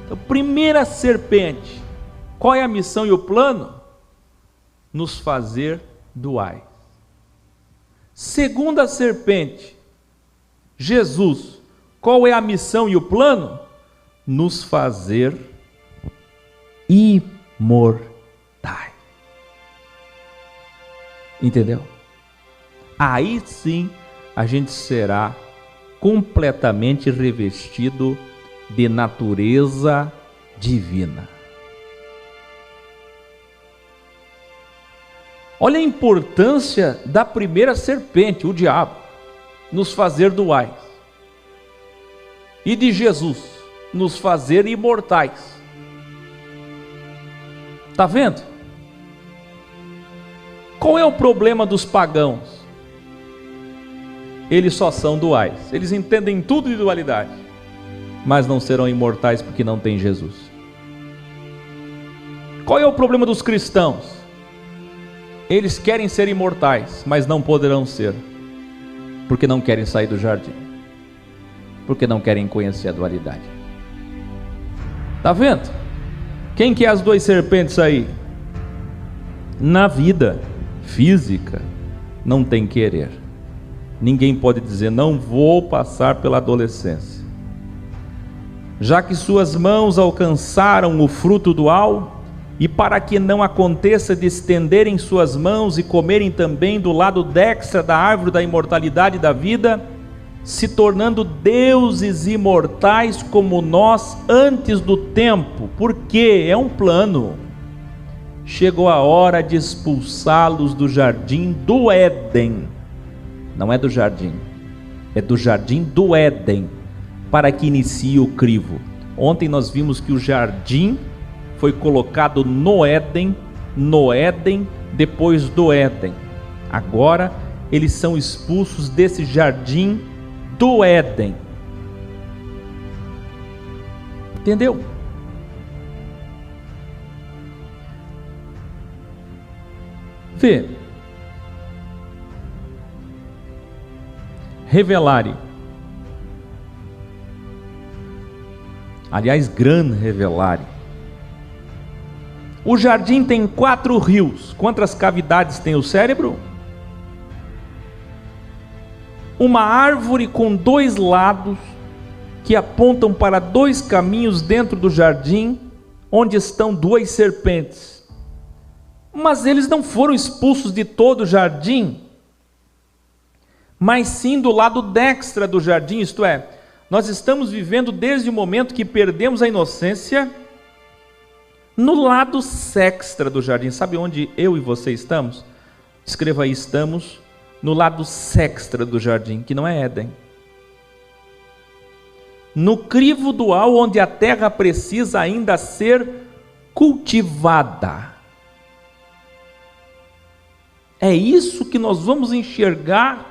Então, primeira serpente, qual é a missão e o plano? Nos fazer duais. Segunda serpente, Jesus, qual é a missão e o plano? Nos fazer imortais. Entendeu? Aí sim a gente será completamente revestido de natureza divina. Olha a importância da primeira serpente, o diabo, nos fazer duais. E de Jesus, nos fazer imortais. Está vendo? Qual é o problema dos pagãos? Eles só são duais. Eles entendem tudo de dualidade, mas não serão imortais porque não tem Jesus. Qual é o problema dos cristãos? Eles querem ser imortais, mas não poderão ser, porque não querem sair do jardim, porque não querem conhecer a dualidade. Está vendo? Quem que é as duas serpentes aí? Na vida física, não tem querer. Ninguém pode dizer, não vou passar pela adolescência. Já que suas mãos alcançaram o fruto dual, e para que não aconteça de estenderem suas mãos e comerem também do lado dextra da árvore da imortalidade da vida, se tornando deuses imortais como nós antes do tempo, porque é um plano. Chegou a hora de expulsá-los do jardim do Éden. Não é do jardim, é do jardim do Éden, para que inicie o crivo. Ontem nós vimos que o jardim foi colocado no Éden, depois do Éden. Agora eles são expulsos desse jardim do Éden. Entendeu? Vê. Revelare. Aliás, gran revelare. O jardim tem 4 rios. Quantas cavidades tem o cérebro? Uma árvore com 2 lados que apontam para 2 caminhos dentro do jardim, onde estão 2 serpentes. Mas eles não foram expulsos de todo o jardim, mas sim do lado dextra do jardim, isto é, nós estamos vivendo desde o momento que perdemos a inocência, no lado sextra do jardim. Sabe onde eu e você estamos? Escreva aí, estamos no lado sextra do jardim, que não é Éden. No crivo dual, onde a terra precisa ainda ser cultivada. É isso que nós vamos enxergar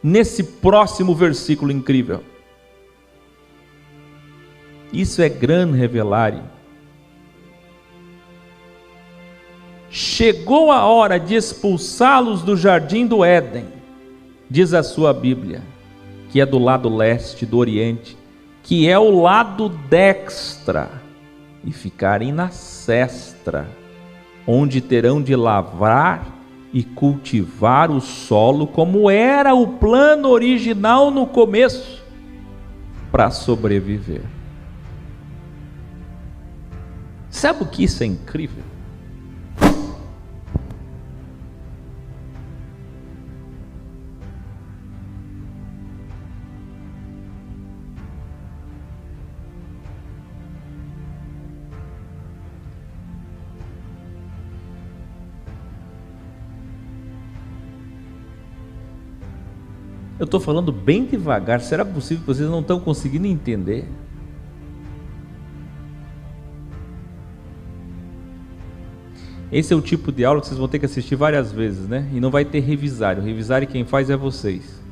nesse próximo versículo incrível. Isso é gran revelare. Chegou a hora de expulsá-los do jardim do Éden, diz a sua Bíblia, que é do lado leste, do oriente, que é o lado dextra, e ficarem na sestra, onde terão de lavrar e cultivar o solo, como era o plano original no começo, para sobreviver. Sabe o que isso é incrível? Eu estou falando bem devagar, será possível que vocês não estão conseguindo entender? Esse é o tipo de aula que vocês vão ter que assistir várias vezes, né? E não vai ter revisário. O revisário quem faz é vocês.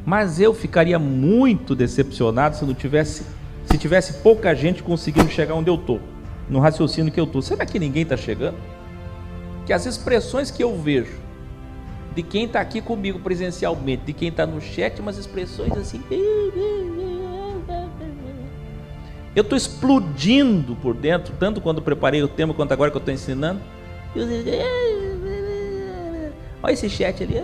Mas eu ficaria muito decepcionado se tivesse pouca gente conseguindo chegar onde eu estou, no raciocínio que eu estou. Será que ninguém está chegando? Que as expressões que eu vejo de quem está aqui comigo presencialmente, de quem está no chat, umas expressões assim. Eu estou explodindo por dentro, tanto quando preparei o tema, quanto agora que eu estou ensinando. Olha esse chat ali.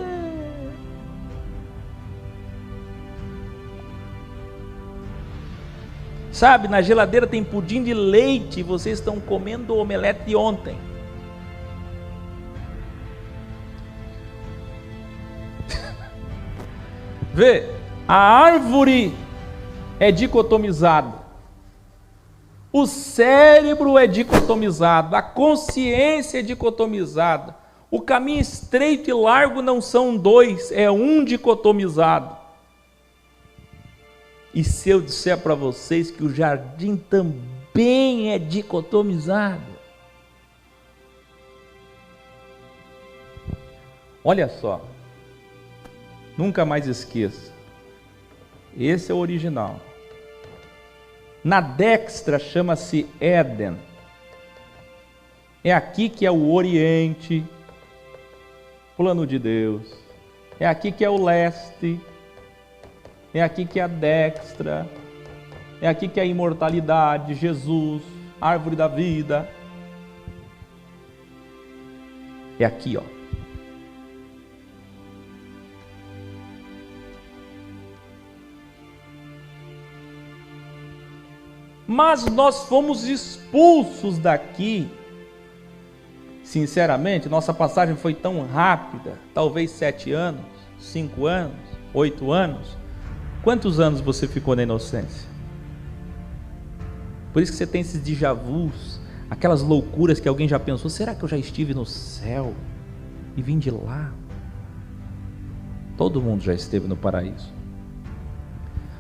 Sabe, na geladeira tem pudim de leite e vocês estão comendo o omelete de ontem. Vê, a árvore é dicotomizada, o cérebro é dicotomizado, a consciência é dicotomizada, o caminho estreito e largo não são dois, é um dicotomizado. E se eu disser para vocês que o jardim também é dicotomizado? Olha só, nunca mais esqueça, esse é o original. Na destra chama-se Éden, é aqui que é o Oriente, plano de Deus, é aqui que é o leste, é aqui que é a destra, é aqui que é a imortalidade, Jesus, árvore da vida. É aqui, ó. Mas nós fomos expulsos daqui. Sinceramente, nossa passagem foi tão rápida, talvez 7 anos, 5 anos, 8 anos. Quantos anos você ficou na inocência? Por isso que você tem esses déjà vus, aquelas loucuras que alguém já pensou, será que eu já estive no céu e vim de lá? Todo mundo já esteve no paraíso.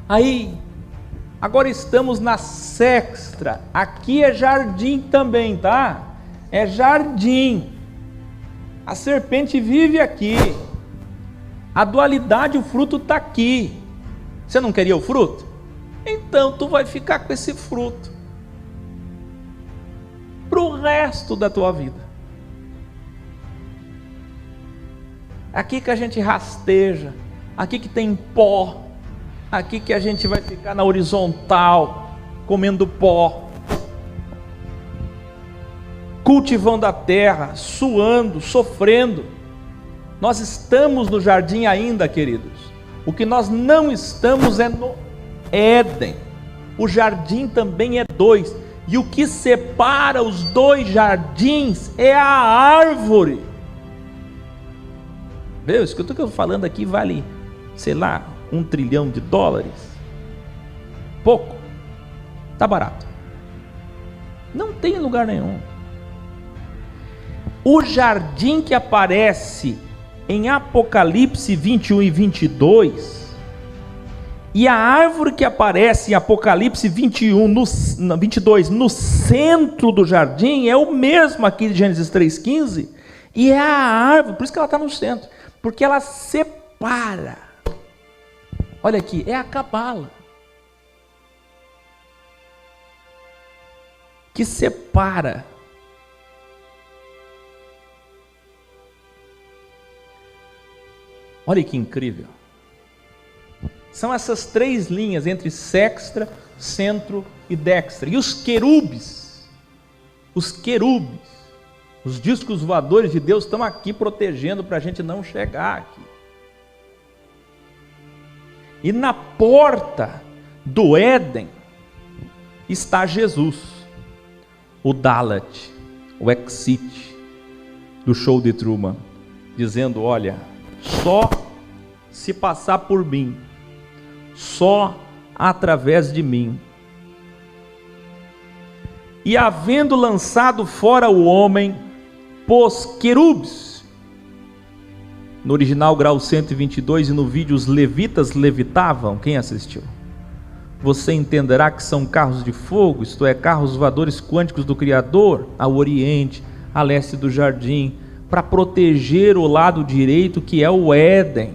Aí, agora estamos na sexta, aqui é jardim também, tá? É jardim, a serpente vive aqui, a dualidade, o fruto está aqui. Você não queria o fruto? Então tu vai ficar com esse fruto para o resto da tua vida. Aqui que a gente rasteja, aqui que tem pó, aqui que a gente vai ficar na horizontal, comendo pó, cultivando a terra, suando, sofrendo. Nós estamos no jardim ainda, queridos. O que nós não estamos é no Éden. O jardim também é 2. E o que separa os 2 jardins é a árvore. Viu? Isso que eu estou falando aqui vale, sei lá, $1 trilhão. Pouco. Está barato. Não tem lugar nenhum. O jardim que aparece em Apocalipse 21 e 22, e a árvore que aparece em Apocalipse 22, no centro do jardim, é o mesmo aqui de Gênesis 3,15, e é a árvore, por isso que ela está no centro, porque ela separa. Olha aqui, é a cabala, que separa. Olha que incrível. São essas 3 linhas entre sexta, centro e destra. E os querubes, os discos voadores de Deus estão aqui protegendo para a gente não chegar aqui. E na porta do Éden está Jesus, o Dalet, o Exit do show de Truman, dizendo: olha, só se passar por mim, só através de mim. E havendo lançado fora o homem, pôs querubes. No original, grau 122, e no vídeo os levitas levitavam. Quem assistiu? Você entenderá que são carros de fogo, isto é, carros voadores quânticos do Criador, ao oriente, a leste do jardim, para proteger o lado direito, que é o Éden.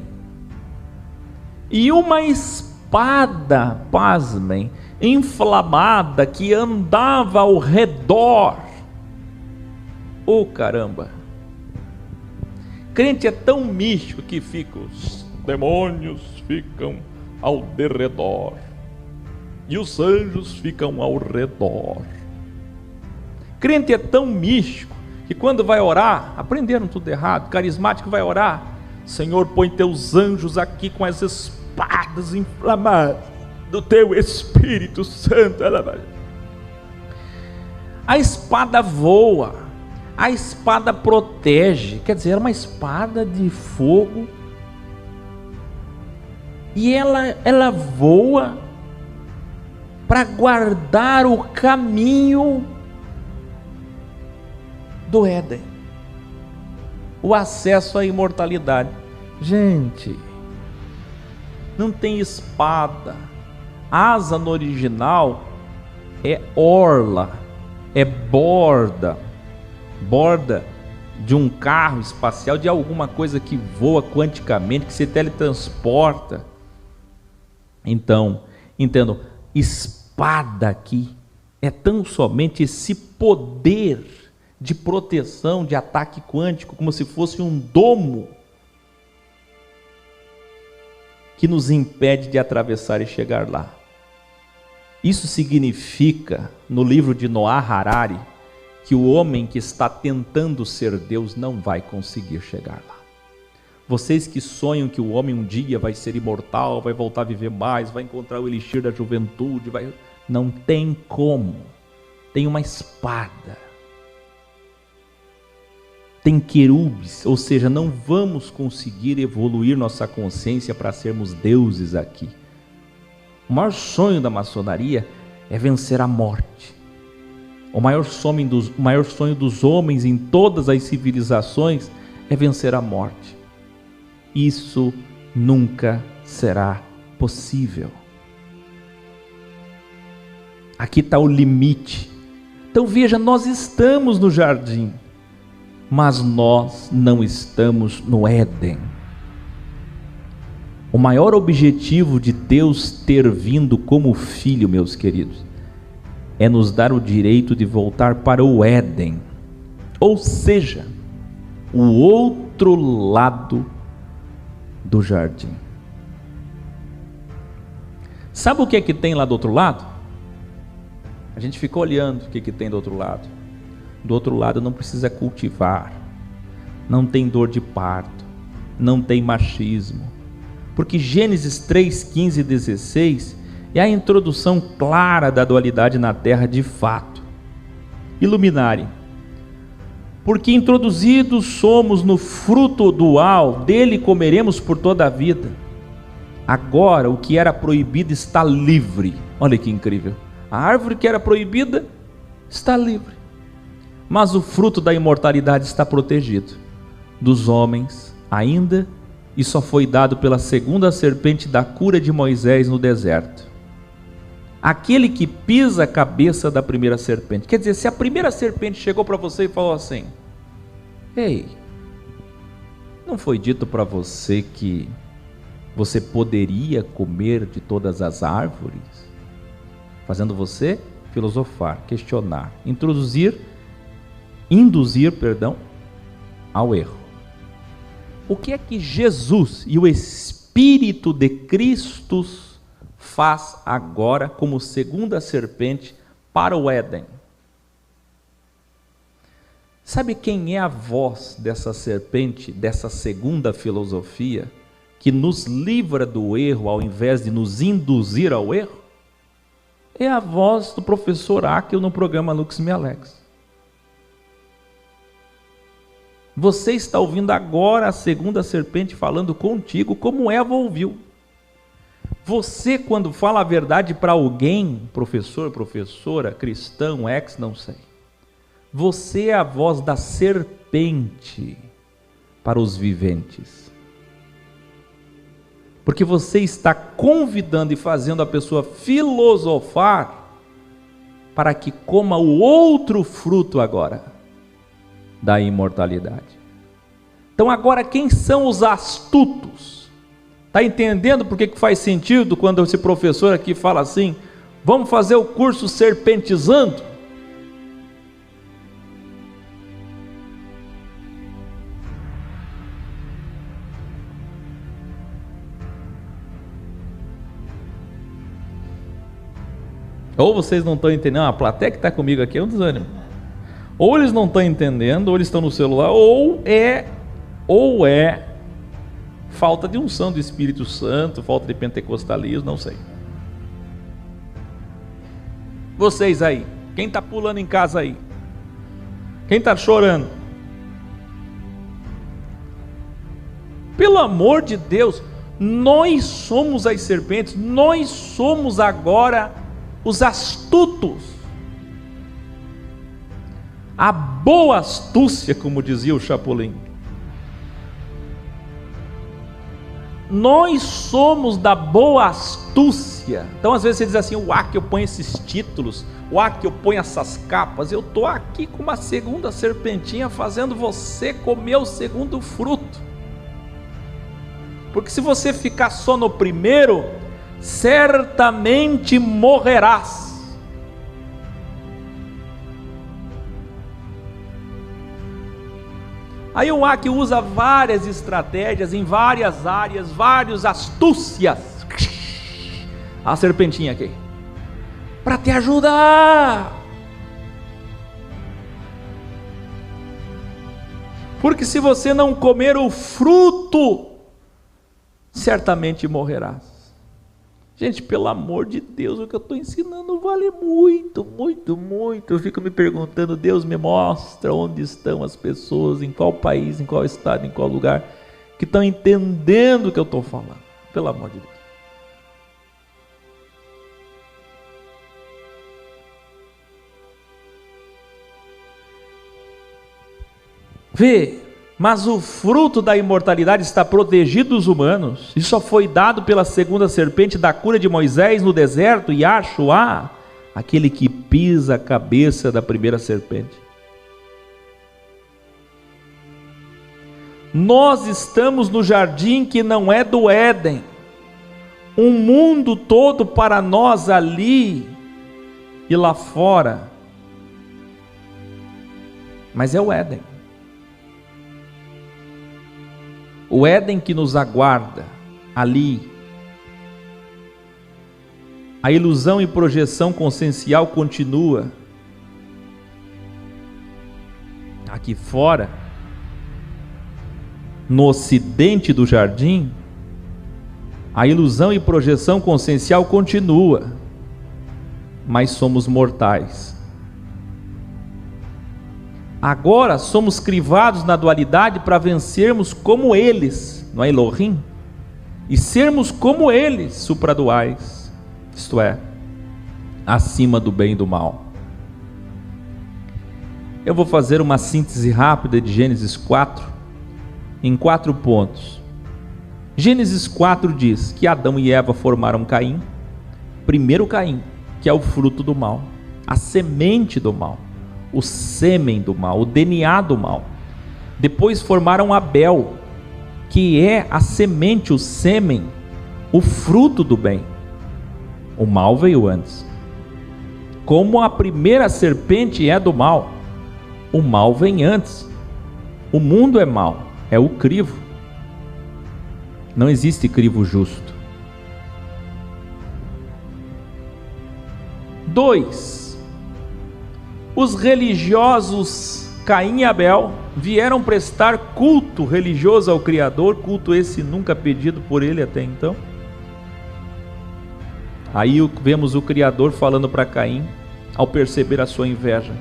E uma espada, pasmem, inflamada, que andava ao redor. Oh, caramba! Crente é tão místico que os demônios ficam ao derredor e os anjos ficam ao redor. Crente é tão místico que quando vai orar, aprenderam tudo errado. Carismático vai orar: Senhor, põe teus anjos aqui com as espadas inflamadas do teu Espírito Santo. A espada voa, a espada protege, quer dizer, era uma espada de fogo, e ela voa para guardar o caminho do Éden, o acesso à imortalidade. Gente, não tem espada. Asa no original é orla, é borda de um carro espacial, de alguma coisa que voa quanticamente, que se teletransporta. Então, entendam, espada aqui é tão somente esse poder de proteção, de ataque quântico, como se fosse um domo que nos impede de atravessar e chegar lá. Isso significa, no livro de Noah Harari, que o homem que está tentando ser Deus não vai conseguir chegar lá. Vocês que sonham que o homem um dia vai ser imortal, vai voltar a viver mais, vai encontrar o elixir da juventude, não tem como. Tem uma espada, tem querubes, ou seja, não vamos conseguir evoluir nossa consciência para sermos deuses aqui. O maior sonho da maçonaria é vencer a morte. O maior sonho dos homens em todas as civilizações é vencer a morte. Isso nunca será possível. Aqui está o limite. Então veja, nós estamos no jardim, mas nós não estamos no Éden. O maior objetivo de Deus ter vindo como filho, meus queridos, é nos dar o direito de voltar para o Éden, ou seja, o outro lado do jardim. Sabe o que é que tem lá do outro lado? A gente fica olhando o que é que tem do outro lado. Do outro lado não precisa cultivar, não tem dor de parto, não tem machismo, porque Gênesis 3, 15 e 16 é a introdução clara da dualidade na terra de fato. Iluminare: porque introduzidos somos no fruto dual, dele comeremos por toda a vida. Agora o que era proibido está livre. Olha que incrível, a árvore que era proibida está livre, mas o fruto da imortalidade está protegido dos homens ainda, e só foi dado pela segunda serpente da cura de Moisés no deserto. Aquele que pisa a cabeça da primeira serpente. Quer dizer, se a primeira serpente chegou para você e falou assim: ei, não foi dito para você que você poderia comer de todas as árvores? Fazendo você filosofar, questionar, induzir ao erro. O que é que Jesus e o Espírito de Cristo faz agora como segunda serpente para o Éden? Sabe quem é a voz dessa serpente, dessa segunda filosofia, que nos livra do erro ao invés de nos induzir ao erro? É a voz do professor Áquil no programa Lux Me Alex. Você está ouvindo agora a segunda serpente falando contigo, como Eva ouviu. Você, quando fala a verdade para alguém, professor, professora, cristão, não sei, você é a voz da serpente para os viventes. Porque você está convidando e fazendo a pessoa filosofar para que coma o outro fruto agora da imortalidade. Então agora, quem são os astutos? Está entendendo por que faz sentido quando esse professor aqui fala assim: vamos fazer o curso serpentizando? Ou vocês não estão entendendo, a plateia que está comigo aqui é um desânimo. Ou eles não estão entendendo, ou eles estão no celular, ou é falta de unção do Espírito Santo, falta de pentecostalismo, não sei. Vocês aí, quem está pulando em casa aí? Quem está chorando? Pelo amor de Deus, nós somos as serpentes, nós somos agora os astutos. A boa astúcia, como dizia o Chapolin. Nós somos da boa astúcia. Então às vezes você diz assim, que eu ponho esses títulos, que eu ponho essas capas. Eu estou aqui com uma segunda serpentinha fazendo você comer o segundo fruto. Porque se você ficar só no primeiro, certamente morrerás. Aí o que usa várias estratégias em várias áreas, várias astúcias. A serpentinha aqui, para te ajudar. Porque se você não comer o fruto, certamente morrerás. Gente, pelo amor de Deus, o que eu estou ensinando vale muito, muito, muito. Eu fico me perguntando, Deus me mostra onde estão as pessoas, em qual país, em qual estado, em qual lugar, que estão entendendo o que eu estou falando. Pelo amor de Deus. Vê. Mas o fruto da imortalidade está protegido dos humanos, e só foi dado pela segunda serpente da cura de Moisés no deserto, Yahshua, aquele que pisa a cabeça da primeira serpente. Nós estamos no jardim que não é do Éden, um mundo todo para nós ali e lá fora, mas é o Éden. O Éden que nos aguarda ali. A ilusão e projeção consciencial continua. Aqui fora, no ocidente do jardim, a ilusão e projeção consciencial continua, mas somos mortais. Agora somos crivados na dualidade para vencermos como eles, no Elohim, e sermos como eles, supraduais, isto é, acima do bem e do mal. Eu vou fazer uma síntese rápida de Gênesis 4, em 4 pontos. Gênesis 4 diz que Adão e Eva formaram Caim, primeiro Caim, que é o fruto do mal, a semente do mal, o sêmen do mal, o DNA do mal. Depois formaram Abel, que é a semente, o sêmen, o fruto do bem. O mal veio antes. Como a primeira serpente é do mal, o mal vem antes. O mundo é mau, é o crivo. Não existe crivo justo. 2. Os religiosos Caim e Abel vieram prestar culto religioso ao Criador, culto esse nunca pedido por ele até então. Aí vemos o Criador falando para Caim, ao perceber a sua inveja: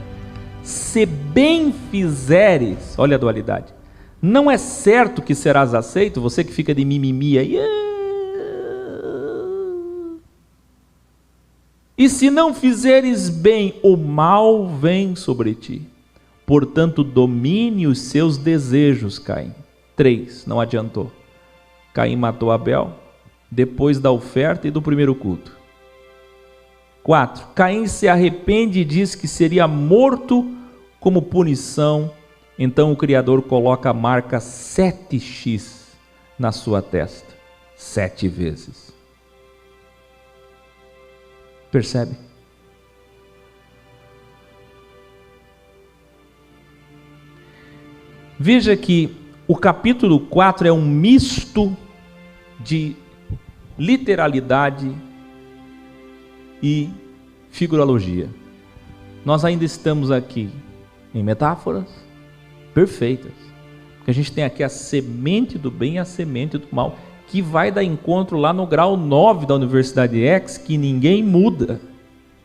se bem fizeres, olha a dualidade, não é certo que serás aceito, você que fica de mimimi aí, e se não fizeres bem, o mal vem sobre ti. Portanto, domine os seus desejos, Caim. 3, não adiantou. Caim matou Abel, depois da oferta e do primeiro culto. 4, Caim se arrepende e diz que seria morto como punição. Então o Criador coloca a marca 7x na sua testa, 7 vezes. Percebe? Veja que o capítulo 4 é um misto de literalidade e figurologia. Nós ainda estamos aqui em metáforas perfeitas, porque a gente tem aqui a semente do bem e a semente do mal, que vai dar encontro lá no grau 9 da Universidade X, que ninguém muda,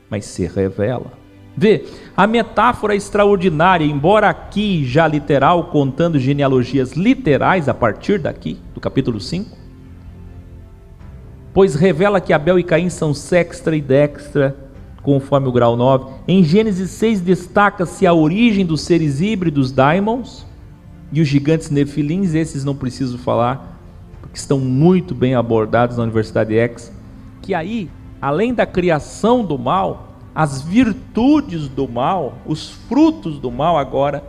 mas se revela. Vê, a metáfora é extraordinária, embora aqui já literal, contando genealogias literais a partir daqui, do capítulo 5, pois revela que Abel e Caim são sextra e dextra, conforme o grau 9. Em Gênesis 6 destaca-se a origem dos seres híbridos daimons e os gigantes nefilins, esses não preciso falar, porque estão muito bem abordados na Universidade X, que aí, além da criação do mal, as virtudes do mal, os frutos do mal agora,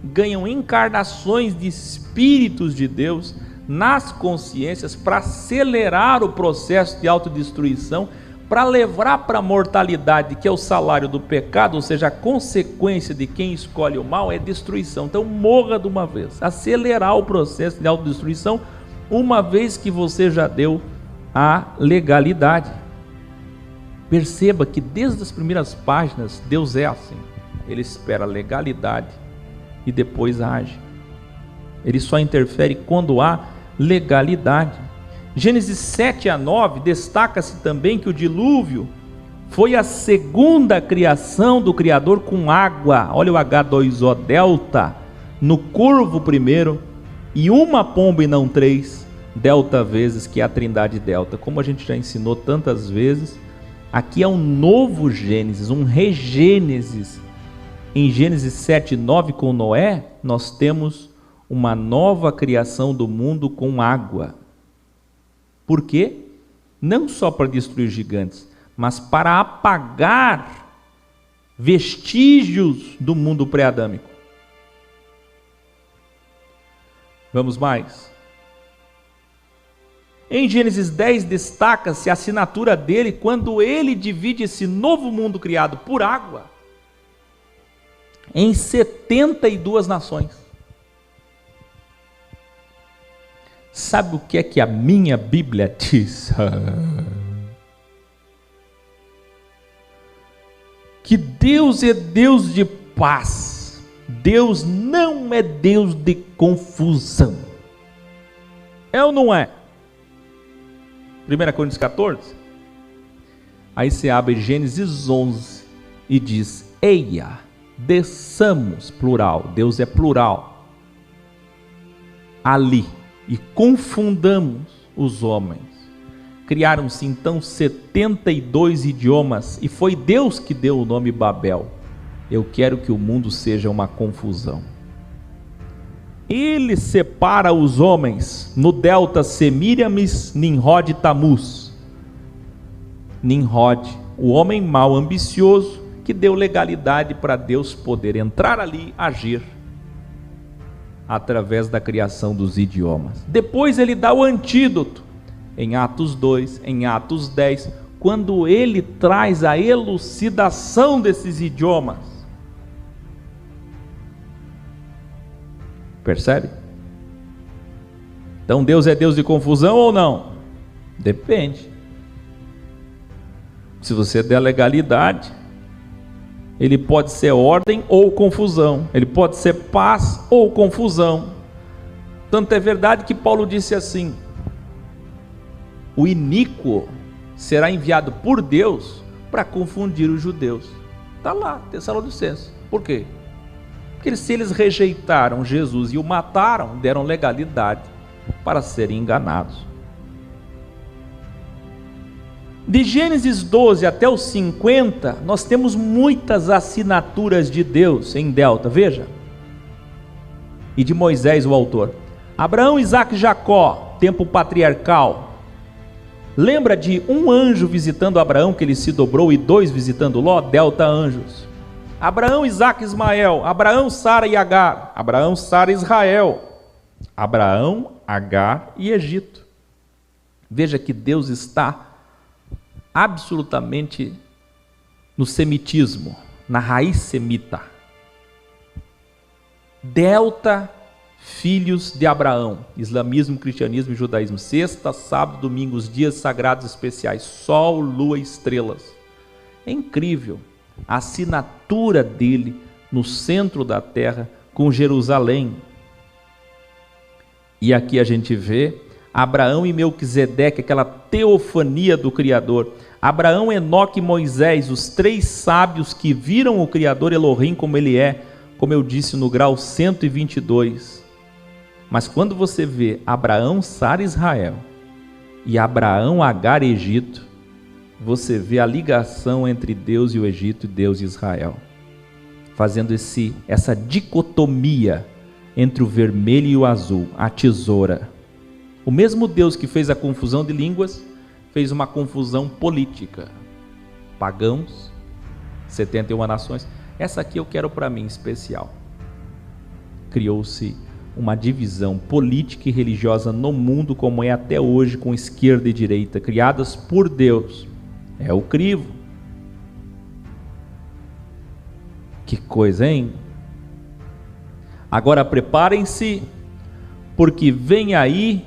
ganham encarnações de espíritos de Deus nas consciências para acelerar o processo de autodestruição, para levar para a mortalidade, que é o salário do pecado, ou seja, a consequência de quem escolhe o mal é destruição. Então morra de uma vez, acelerar o processo de autodestruição, uma vez que você já deu a legalidade. Perceba que desde as primeiras páginas Deus é assim, ele espera a legalidade e depois age. Ele só interfere quando há legalidade. Gênesis 7 a 9 destaca-se também que o dilúvio foi a segunda criação do Criador com água. Olha o H2O delta no curvo primeiro, e uma pomba e não três, delta vezes, que é a trindade delta. Como a gente já ensinou tantas vezes, aqui é um novo Gênesis, um regênesis. Em Gênesis 7 e 9 com Noé, nós temos uma nova criação do mundo com água. Por quê? Não só para destruir gigantes, mas para apagar vestígios do mundo pré-adâmico. Vamos mais. Em Gênesis 10 destaca-se a assinatura dele quando ele divide esse novo mundo criado por água em 72 nações. Sabe o que é que a minha Bíblia diz? Que Deus é Deus de paz. Deus não é Deus de confusão. É ou não é? 1 Coríntios 14. Aí você abre Gênesis 11 e diz: eia, desçamos, plural, Deus é plural, ali, e confundamos os homens. Criaram-se então 72 idiomas, e foi Deus que deu o nome Babel. Eu quero que o mundo seja uma confusão. Ele separa os homens no delta Semíramis, Nimrod e Tamuz. Nimrod, o homem mau, ambicioso, que deu legalidade para Deus poder entrar ali, agir através da criação dos idiomas. Depois ele dá o antídoto em Atos 2, em Atos 10, quando ele traz a elucidação desses idiomas. Percebe? Então Deus é Deus de confusão ou não? Depende. Se você der legalidade, ele pode ser ordem ou confusão, ele pode ser paz ou confusão. Tanto é verdade que Paulo disse assim: o iníquo será enviado por Deus para confundir os judeus. Está lá, Tessalonicenses. Por quê? Porque se eles rejeitaram Jesus e o mataram, deram legalidade para serem enganados. De Gênesis 12 até os 50, nós temos muitas assinaturas de Deus em delta, veja. E de Moisés, o autor. Abraão, Isaque e Jacó, tempo patriarcal. Lembra de um anjo visitando Abraão, que ele se dobrou, e 2 visitando Ló? Delta anjos. Abraão, Isaque e Ismael. Abraão, Sara e Agar. Abraão, Sara e Israel. Abraão, Agar e Egito. Veja que Deus está absolutamente no semitismo, na raiz semita. Delta, filhos de Abraão, islamismo, cristianismo e judaísmo, sexta, sábado, domingo, os dias sagrados especiais, sol, lua e estrelas. É incrível a assinatura dele no centro da terra com Jerusalém. E aqui a gente vê Abraão e Melquisedeque, aquela teofania do Criador. Abraão, Enoque e Moisés, os 3 sábios que viram o Criador Elohim como ele é, como eu disse, no grau 122. Mas quando você vê Abraão, Sara e Israel e Abraão, Agar e Egito, você vê a ligação entre Deus e o Egito e Deus e Israel, fazendo essa dicotomia entre o vermelho e o azul, a tesoura. O mesmo Deus que fez a confusão de línguas, fez uma confusão política. Pagãos, 71 nações. Essa aqui eu quero para mim especial. Criou-se uma divisão política e religiosa no mundo, como é até hoje, com esquerda e direita, criadas por Deus. É o crivo. Que coisa, hein? Agora preparem-se, porque vem aí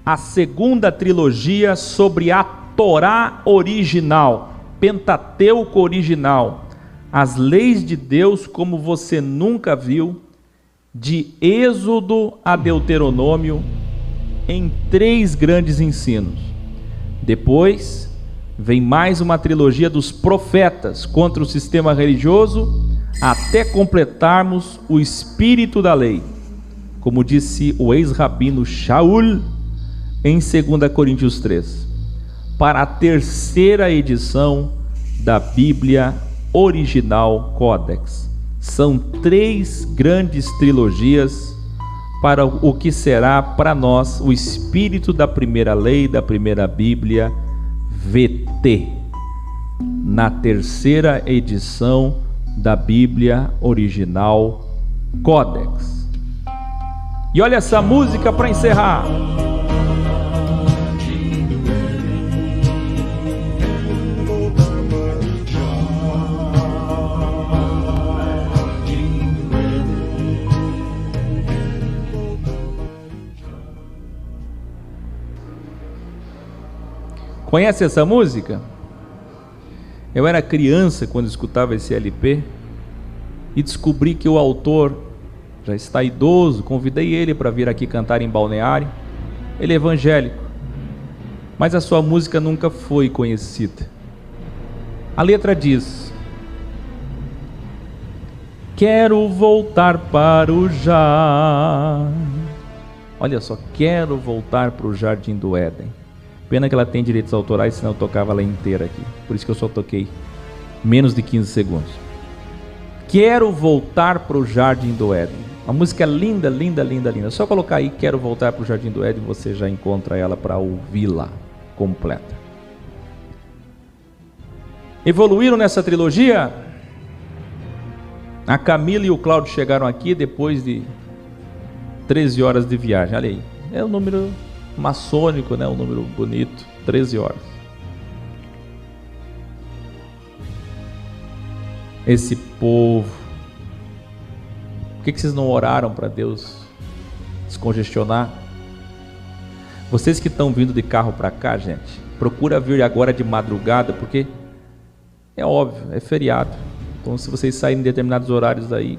a segunda trilogia sobre a Torá original, Pentateuco original, as leis de Deus como você nunca viu, de Êxodo a Deuteronômio, em 3 grandes ensinos. Depois vem mais uma trilogia dos profetas contra o sistema religioso, até completarmos o espírito da lei, como disse o ex-rabino Shaul em 2 Coríntios 3, para a 3ª edição da Bíblia original Codex. São 3 grandes trilogias para o que será para nós o espírito da primeira lei, da primeira Bíblia, VT, na 3ª edição da Bíblia original Codex. E olha essa música para encerrar. Conhece essa música? Eu era criança quando escutava esse LP e descobri que o autor já está idoso. Convidei ele para vir aqui cantar em Balneário. Ele é evangélico, mas a sua música nunca foi conhecida. A letra diz: quero voltar para o jardim. Olha só, quero voltar para o jardim do Éden. Pena que ela tem direitos autorais, senão eu tocava ela inteira aqui. Por isso que eu só toquei menos de 15 segundos. Quero voltar para o jardim do Éden. Uma música linda, linda, linda, linda. É só colocar aí, quero voltar para o jardim do Éden, você já encontra ela para ouvi-la completa. Evoluíram nessa trilogia? A Camila e o Cláudio chegaram aqui depois de 13 horas de viagem. Olha aí, é um número maçônico, né? Um número bonito, 13 horas. Esse povo, por que vocês não oraram para Deus descongestionar? Vocês que estão vindo de carro para cá, gente, procura vir agora de madrugada, porque é óbvio, é feriado. Então se vocês saírem em determinados horários aí,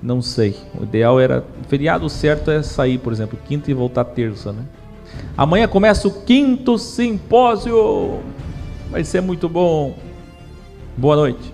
não sei, o ideal era, feriado certo é sair, por exemplo, quinta e voltar terça, né? Amanhã começa o 5º simpósio, vai ser muito bom. Boa noite.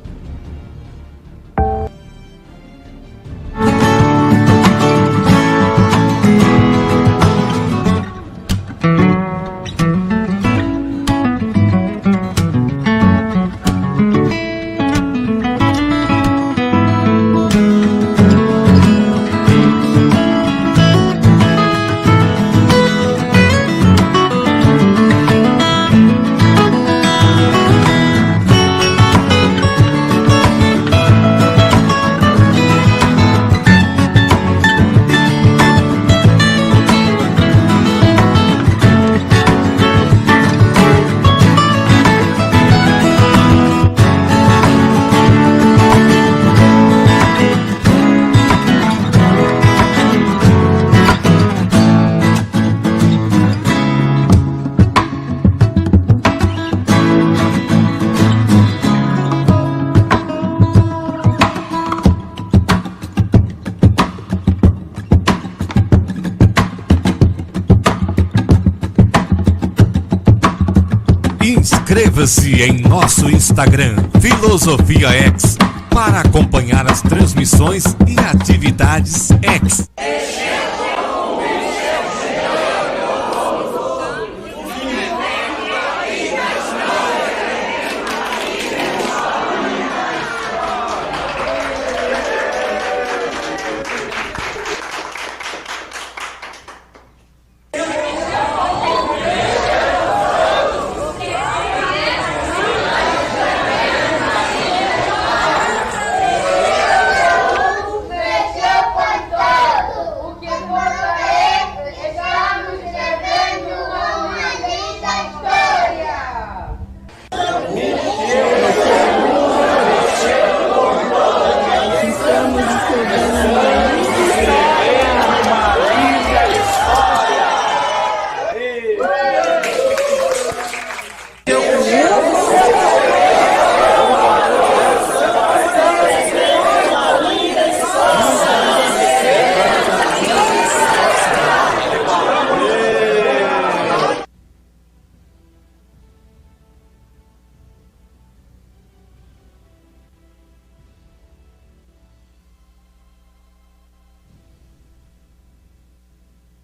Inscreva-se em nosso Instagram, Filosofia X, para acompanhar as transmissões e atividades X.